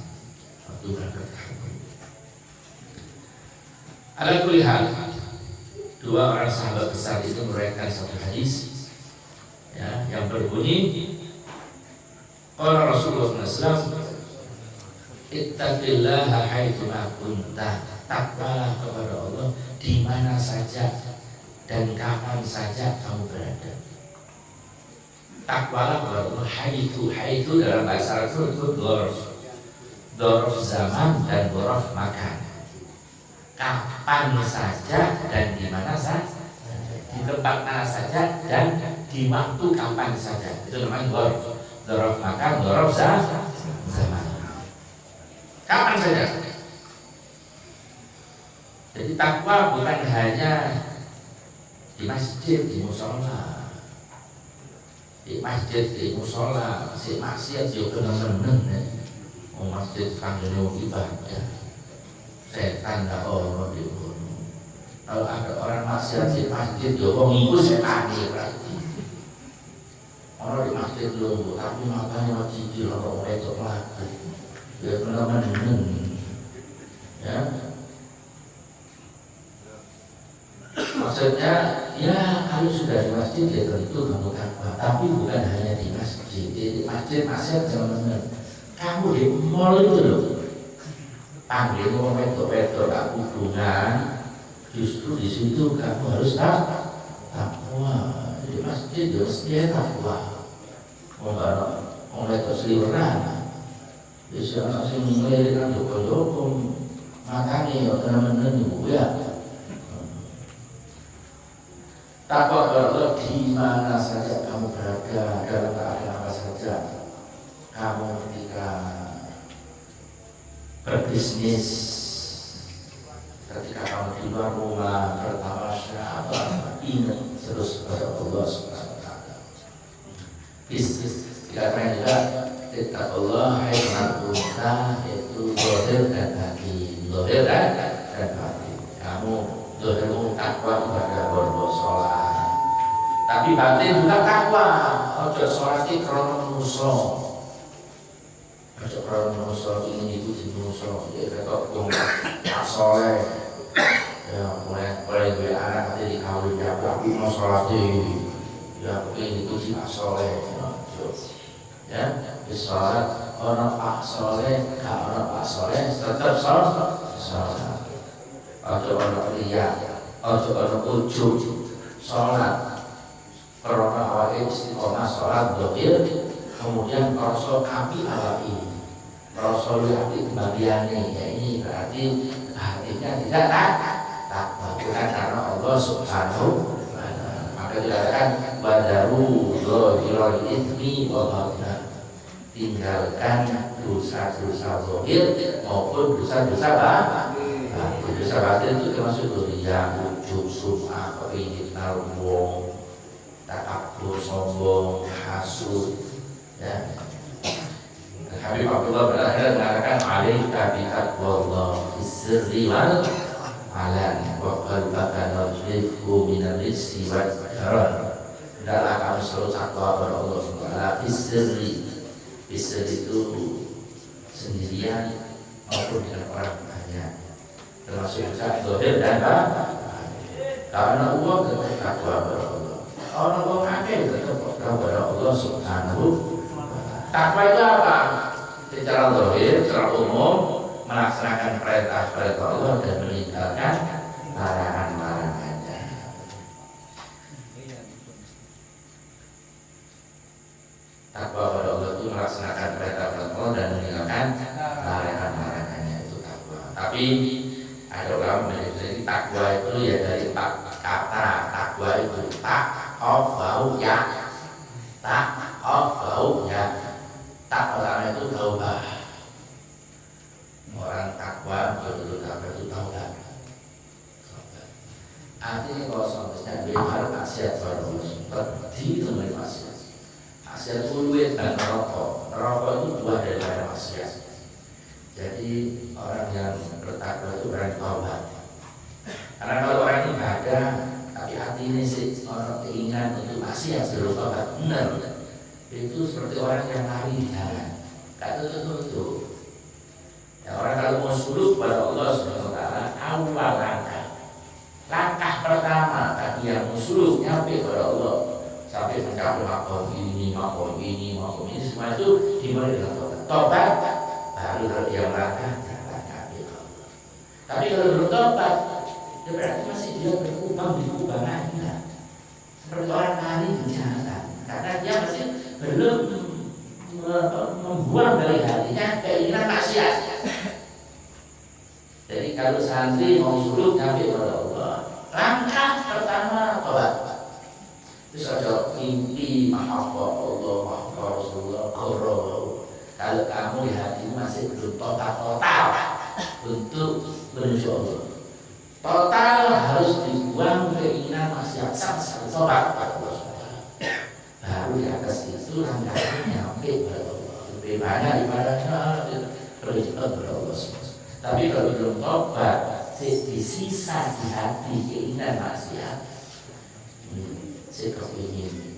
waktu berangkat ke Kabul. Ala kulli hal, dua orang sahabat besar itu meriwayatkan satu hadis ya, yang berbunyi qala Rasulullah SAW ittaqillaha haitsu ma kunta, takwalah kepada Allah di mana saja dan kapan saja kamu berada. Takwalah kepada Allah haitsu dalam bahasa Arab itu dzarf zaman dan dzarf makan. Kapan saja dan di mana saja. tempat mana saja dan di waktu kapan saja. Itu namanya dzaraf makan, dzaraf zaman. Kapan saja. Jadi takwa bukan hanya di masjid, di musola, di masjid, di musola, si maksiat juga bener-bener ya. Masjid kanjeng ibadah, setan dah orang di gunung. Kalau ada orang maksiat di masjid, juga ngikut setan berarti. Orang di masjid dulu, tapi makanya cicil orang itu lagi, dia bener-bener, ya. Maksudnya, ya kalau sudah di masjid ya tentu kamu takwa, tapi bukan hanya di masjid. Di masjid maksiat bener-bener. Kamu di mall itu loh, panggil orang wedok tak hubungan, justru di situ kamu harus takwa. Di masjid ya mesti takwa. Orang wedok seliweran, bisa langsung melirikan joko-joko, makanya ya benar-benar ibu ya. Takwa Allah di mana saja kamu berada, dalam keadaan apa saja. Kamu ketika berbisnis, ketika kamu di luar rumah bertamasya apa, ingat terus pada Allah Subhanahu wa taala. Bisnis dikatakan juga kita Allah hai mengaturka itu zahir dan batin, zahir dan batin. Kamu zahirmu takwa ibadah berdoa, tapi batin juga takwa. Ojo sholat itu krono musuh. Ojo krono musuh ini dipuji musuh. Ya kata Pak Soleh, ya mulai gue anak nanti dikawin ya tapi mau sholat ini, ya ini dipuji Pak Soleh. Ya, di sholat orang Pak Soleh, kalau orang Pak Soleh tetap sholat. Ojo orang riya, ojo orang ujub sholat. Karena awal istiqomah sholat dohir, kemudian rasa api awal ini, rasa api bagiannya, ya ini berarti hatinya tidak takwa, bukan karena Allah Subhanahu wa taala. Maka dikatakan badaru dohirul itsmi wa batina, tinggalkan dosa-dosa dohir maupun dosa-dosa batin. Dosa batin itu termasuk riya, ujub, sum'ah, kepingin narwong, takabur, sombong, hasud, ya. Habib Abdullah berakhir mengatakan alaika bi taqwallah fis-sirri wal alan wa qalbaka nadhifu min ar-rizqi wal haram. Hendaklah kamu selalu takwa kepada Allah Subhanahu wa taala fis-sirri. Fis-sirri itu sendirian maupun dengan orang banyak. Termasuk juga zahir dan batin. Karena Allah tetap takwa kepada Allah. Orang akeh tetap kepada Allah Subhanahu wa taala. Takwa itu apa? Secara zahir, secara umum melaksanakan perintah-perintah Allah dan meninggalkan larangan-larangannya. Takwa kepada Allah itu melaksanakan perintah-perintah Allah dan meninggalkan larangan-larangannya, itu takwa. Tapi ada ulama menyebut takwa itu ya dari kata takwa itu bau ya, bau ya. Tak pertama itu taubah. Orang takwa betul takwa itu taubat. Artinya kalau seharusnya beriman maksiat pada Allah, berarti itu mulai maksiat. Maksiat itu luwih dan rokok. Rokok itu buah daripada maksiat. Jadi orang yang bertakwa itu berani taubat. Karena kalau orang ini ada tapi hati ini sih orang keinginan untuk maksiat sebelum taubat benar, itu seperti orang yang lari di jalan, kata itu. Ya, orang kalau mau suluk kepada Allah Subhanahu wa taala, awal langkah pertama tadi yang mau suluk nyampe kepada Allah sampai mencapai makom ini, semua itu dimulai dengan tobat. Baru kalau dia melangkah jalan nyampe Allah. Tapi kalau belum tobat, itu berarti masih dia berkubang di kubangannya, seperti orang lari di jalan, karena dia masih belum membuang dari hatinya keinginan maksiat. Jadi kalau santri mau suluk nyampe kepada Allah, langkah pertama tobat. mimpi mahabbah Allah, mahabbah Rasulullah, kalau kamu di hatimu masih belum total untuk menuju Allah, total harus dibuang keinginan maksiat sama sekali tobat pada Allah SWT. Baru di atas itu langkahnya nyampe pada Allah. Lebih banyak ibadahnya berjihad pada Allah SWT. Tapi kalau belum tobat, di sisa di hati keinginan maksiat, saya kepingin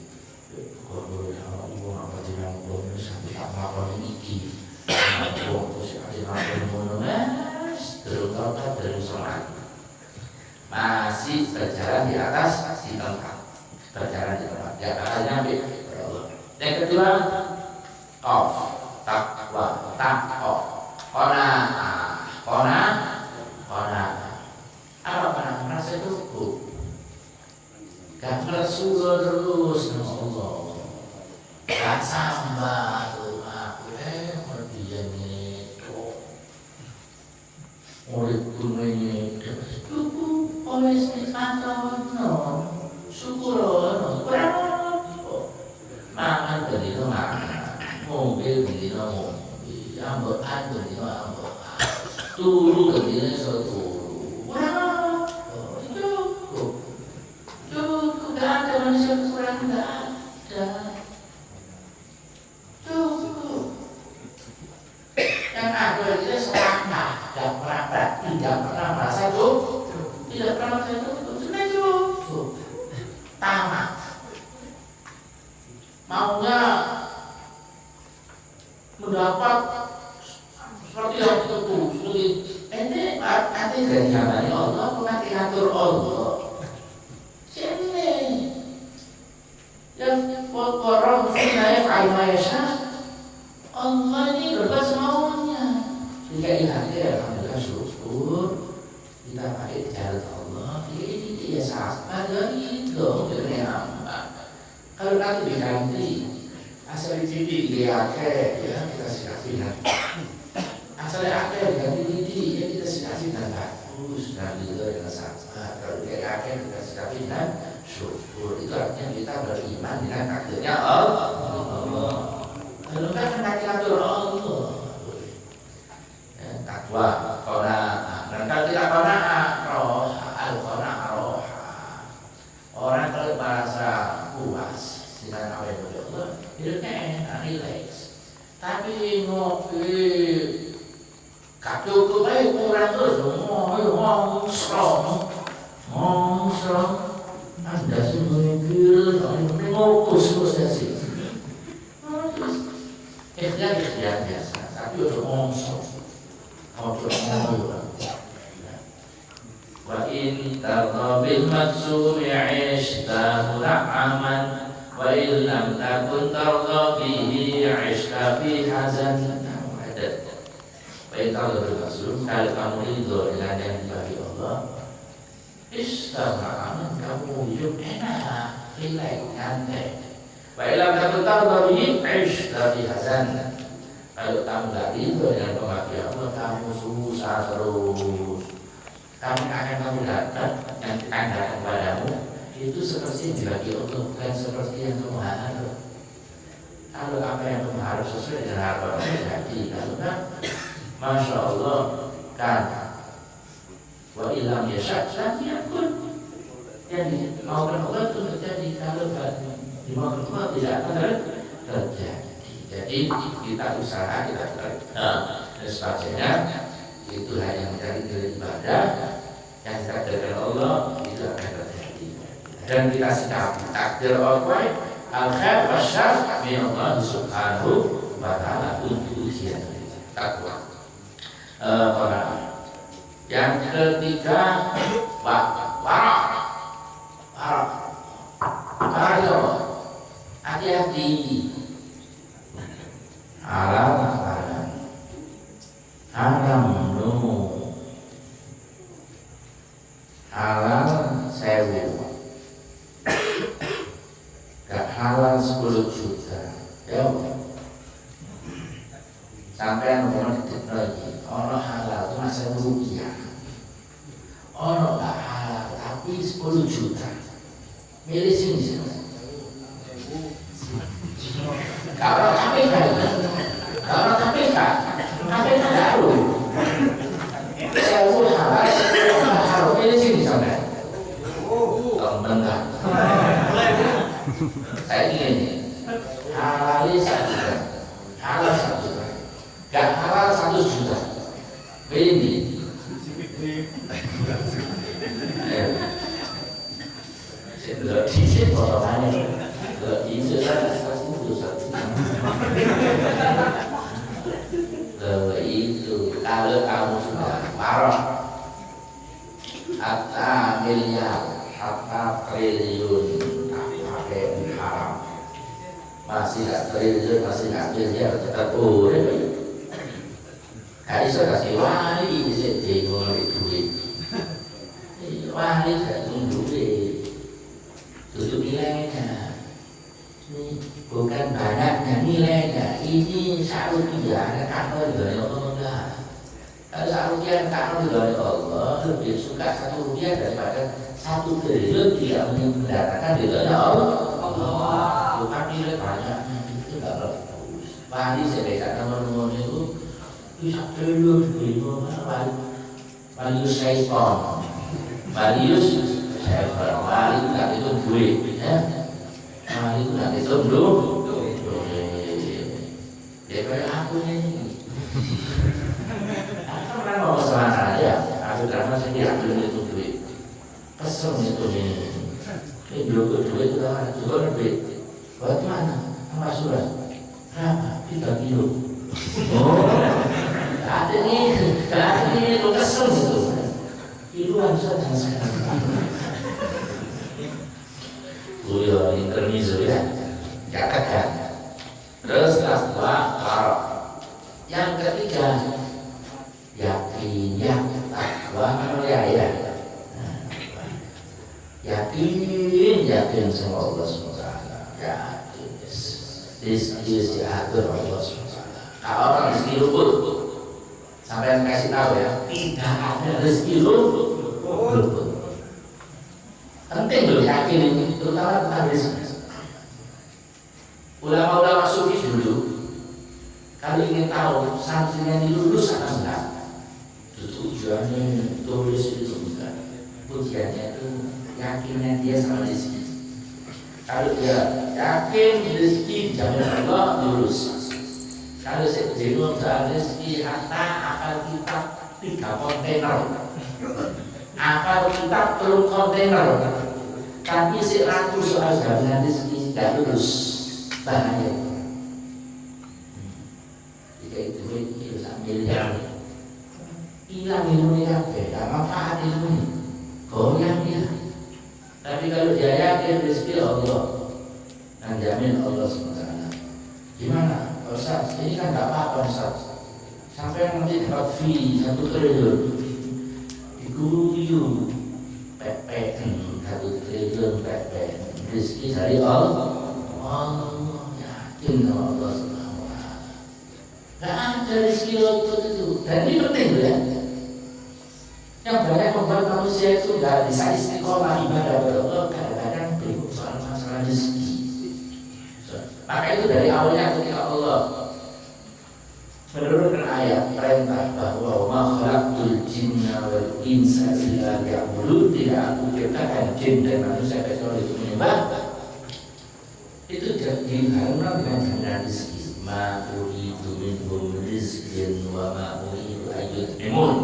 kalau Allah apa jangan Allah sampai tak makan iki, Allah terus ada makan mononas terus total terus sholat. Masih berjalan di atas di tempat, berjalan di tempat, ya akan nyampe kepada Allah. Yang kedua, takwa, kona. Apa merasa cukup? Gak bersyukur terus sama Allah. Gak sambah tuh aku merdian itu. Murid dunia cukup oleh sekantor syukur kurang makan berdino makan, mobil berdino mobil, ambekan berdino ambekan, turu berdino turu. Cukup, gak ada manusia kurang, gak ada. Cukup. Yang ada itu selama gak pernah berarti, gak pernah merasa cukup, tidak pernah merasa cukup, sudah cukup. Tamat. Maunya mendapat seperti yang itu, seperti ini dari hambanya Allah, nanti ngatur Allah. Sini, yang orang naik ayat Allah ini berbuat semaunya. Jika hati alhamdulillah syukur, kita pakai jalan Allah. Ini dia sabar dari itu, dari hamba. Kalau nanti diganti, asal dididik dia ya kita sikapi nanti. Asal diganti didik, ya kita sikapi dan bagus dan itu dengan sabar. Kalau dia kita sikapi dan syukur, itu artinya kita beriman dengan takdirnya Allah. Kalau kan takdir Allah. Takwa, qanaah. Dan kalau tidak qanaah, orang kalau merasa puas dengan apa yang boleh Allah, hidupnya enak, relax. Tapi ngopi kacau baik kurang terus, ngomong Anda sih mikir, ngokus terus ya sih. Ikhtiar biasa, tapi udah ngomong. Wa in tarda bil maksumi 'ishta mun'aman wa in lam takun tarda bihi 'ishta fi hazan. Wa in tarda bil maksum, kalau kamu ridho dengan yang dibagi Allah, 'ishta mun'aman, kamu hidup enak, rileks, santai. Wa in lam takun tarda bihi 'ishta fi hazan. Kalau kamu gak ridho dengan pembagian Allah, kamu susah terus. Kamu dapat yang akan datang padamu itu seperti yang dibagi Allah, bukan seperti yang kamu harap. Kalau apa yang kamu harap sesuai dengan harapan jadi, kalau kan, masya Allah kan. Wa ilam yasha pun jadi maukan Allah itu terjadi. Kalau dimaukan Allah tidak akan terjadi. Jadi kita usaha, kita dan sebagainya, itu hanya mencari ibadah yang ditakdirkan Allah, itu akan terjadi. Dan kita sikapi takdir Allah, al-khair wa syarr min Allah subhanahu wa ta'ala untuk ujian takwa. Yang ketiga, hati-hati. Halal sewu, gak halal 10 juta, ya sampai ngomong lagi, orang halal itu masa rupiah, orang gak halal tapi 10 juta, milih sini, Kalau KPK, kalau KPK baru. Saya pun harus pilih sini sampai. Temen kan. Saya ingin halal 1 juta, halal 1 juta, gak halal 1 juta. Ini. Saya di sini potongannya, di sini saya itu kalau kamu sudah marah hatta miliar, hatta triliun, pakai haram, masih nggak triliun, masih nggak miliar, tetap boleh. Kali saya kasih wali bisa demo duit, wali gak duit, tutup nilainya. Bukan banyaknya nilainya, ini Saudi karena dari Allah. Kalau Saudi karena dari Allah lebih suka 1 rupiah daripada 1 triliun tidak mendatangkan dari Allah. Bukan nilai banyaknya itu nggak bagus. Wali saya nomor itu bisa triliun wali syaitan, wali itu duit, ya. Itu nanti tunduk dia kayak aku ini aku pernah mau kesana aja aku karena saya diambil itu duit kesel itu ini dulu duit juga duit buat mana? Sama surat berapa? 3 kilo saat ini itu kesel itu kiloan saja sekarang Buya intermezzo ya, katakan. Terus yang ketiga, yakin, takwa, ya. Yakin sama Allah SWT. Yakin, diatur Allah SWT. Kalau orang rezeki luput, sampai kasih tahu ya, tidak ada rezeki luput. Penting loh yakin ini, terutama tentang rezeki. Ulama-ulama sufi dulu, kalau ingin tahu santrinya ini lulus atau enggak, itu tujuannya tulis itu enggak. Ujiannya itu yakinnya dia sama rezeki. Kalau dia yakin rezeki jamin Allah lulus. Kalau saya jenuh soal rezeki, hatta akal kita 3 kontainer. Akal kita perlu kontainer, tapi si ragu soal jaminan rezeki tidak lulus, bahaya. Jika itu miliar, hilang ilmunya, tidak manfaat ilmunya, goyang dia. Tapi kalau dia yakin rezeki Allah, dan jamin Allah SWT. Gimana, Ustaz? Ini kan nggak apa-apa, Ustaz. Sampai nanti dapat fee 1 triliun. Guyu pepek 1 triliun pepek rezeki dari Allah. Yakin sama Allah SWT. Gak ada rezeki itu. Dan ini penting ya. Yang banyak membuat manusia itu gak bisa istiqomah ibadah kepada Allah, kadang-kadang bingung soal masalah rezeki. Maka itu dari awalnya ketika Allah menurunkan ayat perintah bahwa ma khalaqtul jinna wal insa illa liya'budun, tidak aku ciptakan jin dan manusia kecuali untuk menyembah. Itu diharapkan dengan jaminan rezeki. Ma uridu minhum rizqan wa ma uridu an yut'imun.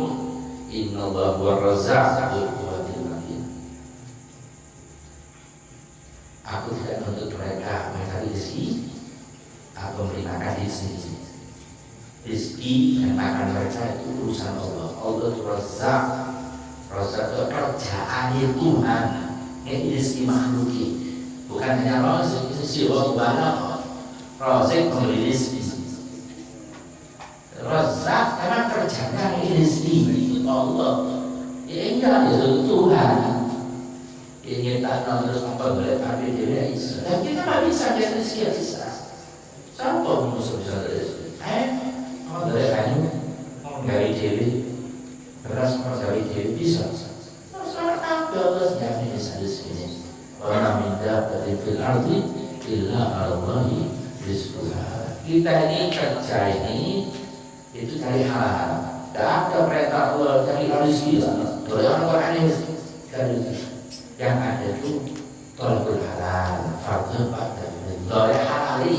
Innallaha huwar razzaq dzul quwwatil matin. Aku tidak menuntut mereka mencari rezeki atau memberikan rezeki. Rezeki dan makan mereka itu urusan Allah. Allah itu Razzaq. Razzaq itu kerjaannya Tuhan. Ini rezeki makhluki. Bukan hanya Razzaq, itu siwa wala. Razzaq memberi rezeki. Razzaq karena kerjanya ini rezeki Allah. Ya enggak, itu Tuhan. Ingin tanam terus apa boleh tapi dia bisa. Dan kita nggak bisa jadi rezeki bisa. Siapa musuh bisa rezeki? Mau dari kayu, mau dari dewi, beras mau dari dewi bisa. Masalah apa Allah jamin bisa di sini. Orang minta dari fil ardi illa Allahi rizqu halal. Kita ini kerja ini itu cari halal. Tidak ada perintah Allah cari rezeki. Boleh orang aneh cari yang ada itu tolakul halal, fardhu pada boleh halali.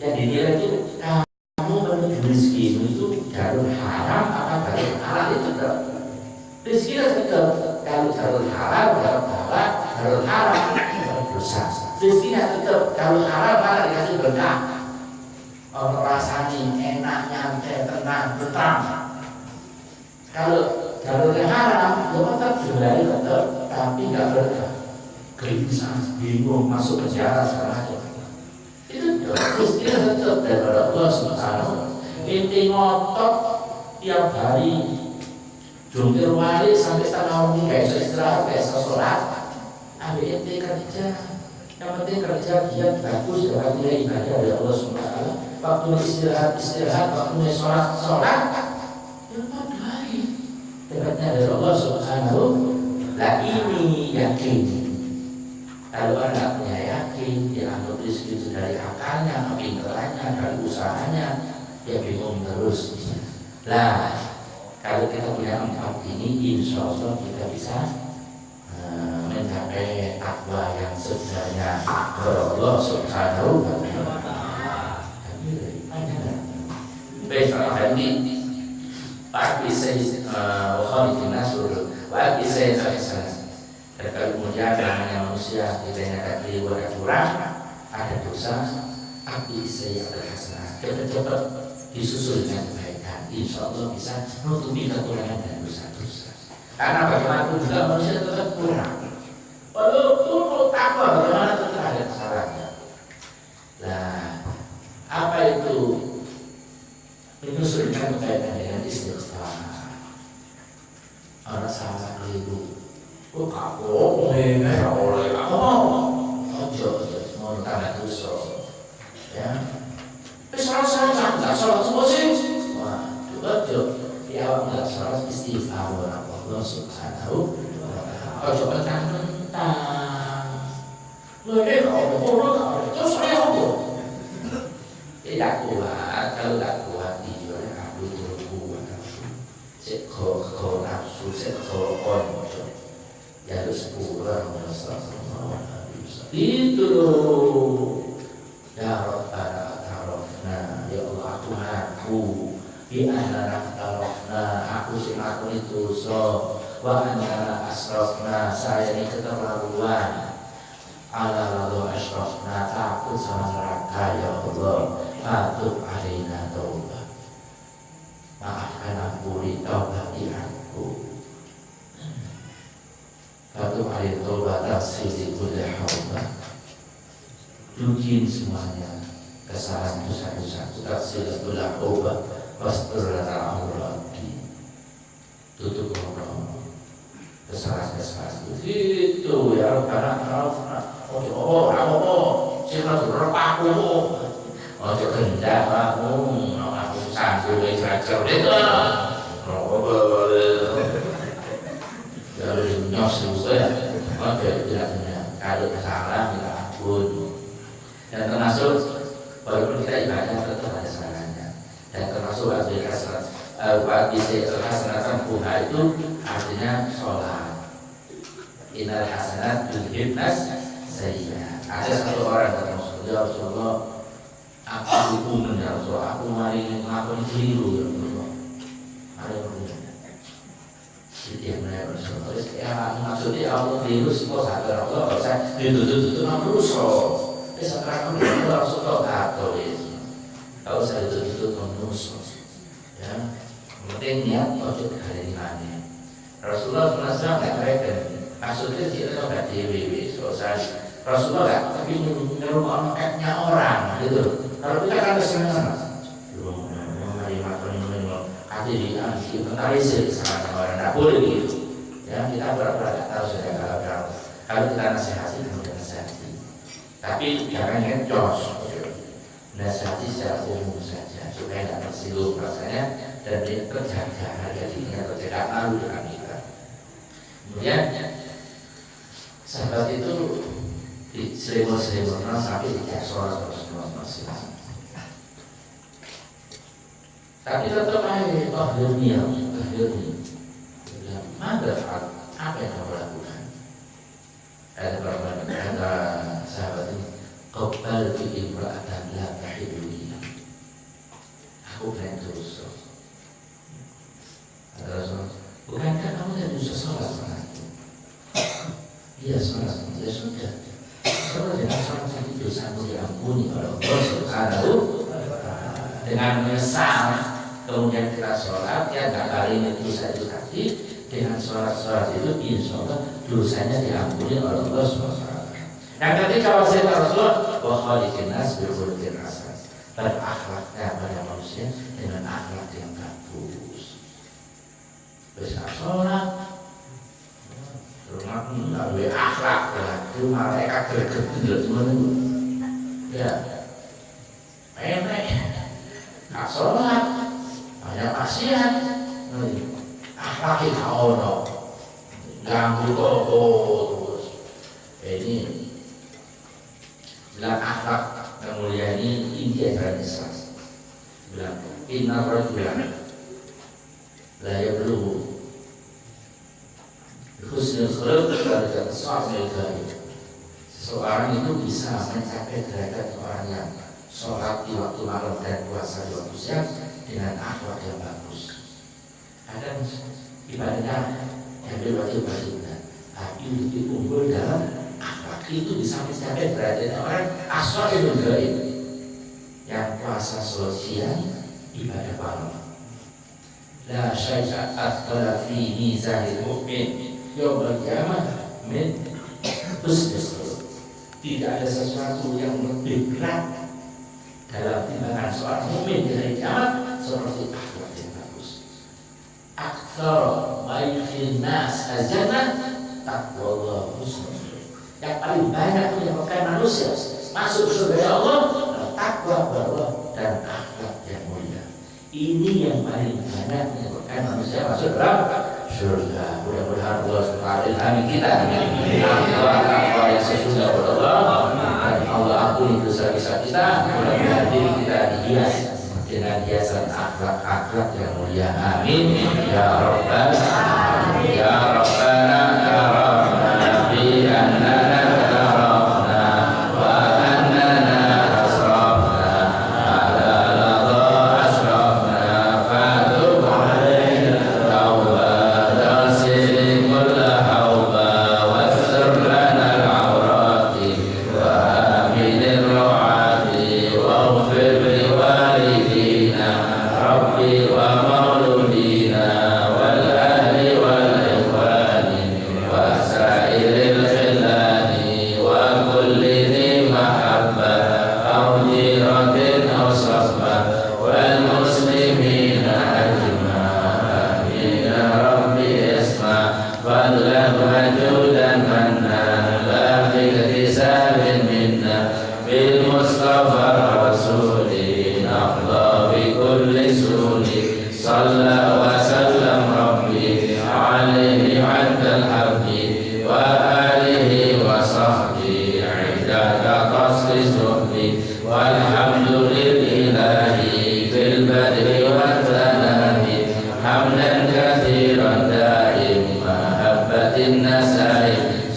Yang dinilai itu kamu menuju rezeki itu jalur haram apa jalur halal itu tidak. Rezeki itu tidak. Kalau jalur halal, jalur haram dosa. Rezekinya tetap kalau halal malah dikasih berkah. Orang rasanya enak, nyantai, tenang, tentram. Kalau jalur haram, ya tetap jumlahnya tetap, tapi nggak berkah. Gelisah, bingung, masuk penjara segala macam. Itu rezekinya tetap dari Allah Subhanahu. Inti ngotot tiap hari, jungkir balik sampai setengah ini kayak istirahat, kayak sholat. Ambil inti kerja. Yang penting kerja dia bagus dalam nilai ibadah dari Allah SWT. Waktu istirahat, waktu sholat, ya baik. Dekatnya dari Allah Subhanahu. Nah ini yakin. Kalau anak punya yakin, dia anggap rezeki itu dari akalnya, kepintarannya, dari usahanya, dia bingung terus. Nah, kalau kita punya empat ini, insya Allah kita bisa mencapai takwa yang sebenarnya Allah Subhanahu wa ta'ala. Baik, hari ini Pak bisa wakil nasur, wakil saya terkesan. Dan kalau kemudian namanya manusia tidaknya kaki wadah kurang, ada dosa, tapi saya berhasanah. Cepat-cepat disusul dengan kebaikan, insya Allah bisa menutupi kekurangan dan dosa-dosa. Karena bagaimanapun juga manusia tetap kurang. Walaupun takwa bagaimana tetap ada kesalahannya. Nah, apa itu menyusulkan kebaikan dengan istighfar? Orang salah keliru. Kok kapok ya oleh ojo mau tanda dosa. Ya. Salah enggak salah semua sih. Wah, ojo. Ya enggak salah istighfar Allah Subhanahu wa ta'ala. Ojo mentang-mentang. Boleh kalau terus saya apa? Tidak kuat, kalau tidak kuat dia aku itu kuat. Sekau nafsu, sekau konco. Ya harus pulang itu loh. Ya Rabbana tarafna, ya Allah aku ngaku bi anna tarafna, aku sing aku itu so wa anna asrafna, saya ini keterlaluan. Ala lalu asrafna, takut sama neraka ya Allah. Fatub alaina taubat, maafkan aku di taubati aku. Fatub alaina taubat taksiri kulli hawbah, cuci semuanya kesalahan dosa-dosa, taksiri kulli hawbah, wastur lana aurati, tutup Allah kesalahan-kesalahan itu ya karena siapa berpaku ojo kendak aku sanggup belajar itu dari nyos juga ya ojo tidak kalau kesalahan kita ampun. Dan termasuk walaupun kita ibadah tetap ada salahnya, dan termasuk hasanatan buha itu artinya sholat. Innal hasanat yudhibnas sayyi'at. Ada satu orang kata Rasulullah, aku hukum ya Rasulullah, aku mari ngelakuin keliru ya Rasulullah. Ada yang setiap mereka Rasulullah, ya maksudnya Allah keliru sih kok sadar Allah, saya itu manusia. Sekarang aku Rasulullah kata itu, kalau saya itu manusia, ya, penting niat ojo kali ini. Rasulullah SAW nggak mereka, maksudnya kita nggak dewi, selesai. Rasulullah nggak, tapi nyuruh aknya orang, gitu. Kalau kita kan kesana, belum hati di anti mentalisir kesalahan orang, nggak boleh gitu. Ya kita berapa nggak tahu sudah kalau kita nasihati, kita nasihati. Tapi jangan ngecos, nasihati secara umum saja supaya tidak tersinggung rasanya dan dia terjaga harga dirinya, terjaga malu dengan kita. Kemudian sahabat itu di selimut-selimut sampai dicek sholat masih. Tapi tetap aja akhirnya manfaat apa yang kamu lakukan? Ada sahabat ini, qabal tu imra'atan la tahiduni. Aku pengen terus. Ada Rasul, bukankah kamu tidak bisa sholat sama aku? Iya sholat, ya sudah. Sholat dengan sholat itu dosamu diampuni oleh Allah Subhanahu. Dengan menyesal kemudian kita sholat, ya nggak kali ini dosa itu tadi. Dengan sholat itu insya Allah dosanya diampuni oleh Allah SWT. Yang ketika wasiat Rasulullah, wa khaliqin nas bi khuluqin hasan, berakhlaknya pada manusia dengan akhlak yang bagus. Bisa sholat, rumah nggak boleh akhlak, itu mereka greget semua itu. Ya, enak, nggak sholat, banyak maksiat. Akhlak itu ono, ganggu terus. Ini bilang akhlak yang mulia ini inti ajaran Islam. Bilang inna rajulan la yablughu bi husnil khuluq darajat as-sa'il ghaib. Seseorang itu bisa mencapai derajat orang yang sholat di waktu malam dan puasa di waktu siang dengan akhlak yang bagus. Ada ibadahnya yang berwajib-wajibnya, tapi lebih unggul dalam akhlak itu bisa mencapai derajat orang as-sa'il ghaib yang puasa sosial ibadah malam. La syai'a athqala fi mizanil mu'min yaumil qiyamah min husnil khuluq. Tidak ada sesuatu yang lebih berat dalam timbangan seorang mukmin di hari kiamat seperti akhlak yang bagus. Aktsar ma yudkhilun nas al-jannah taqwallah husnul khuluq. Yang paling banyak menyebabkan manusia masuk surga Allah adalah takwa Allah dan akhlak yang mulia. Ini yang paling banyak menyebabkan manusia masuk dalam surga. Mudah-mudahan Allah SWT ilhami kita takwa yang sesuai kepada Allah, dan Allah ampuni dosa-dosa kita. Mudah-mudahan diri kita dihias dengan hiasan akhlak-akhlak yang mulia. Amin ya Rabbal alamin. Ya Rabbana ya Rabbana bi annana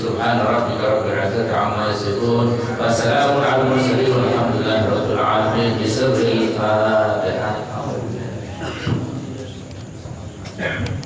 Subhana rabbika rabbil izzati amma yasifun wa salamun alal mursalin.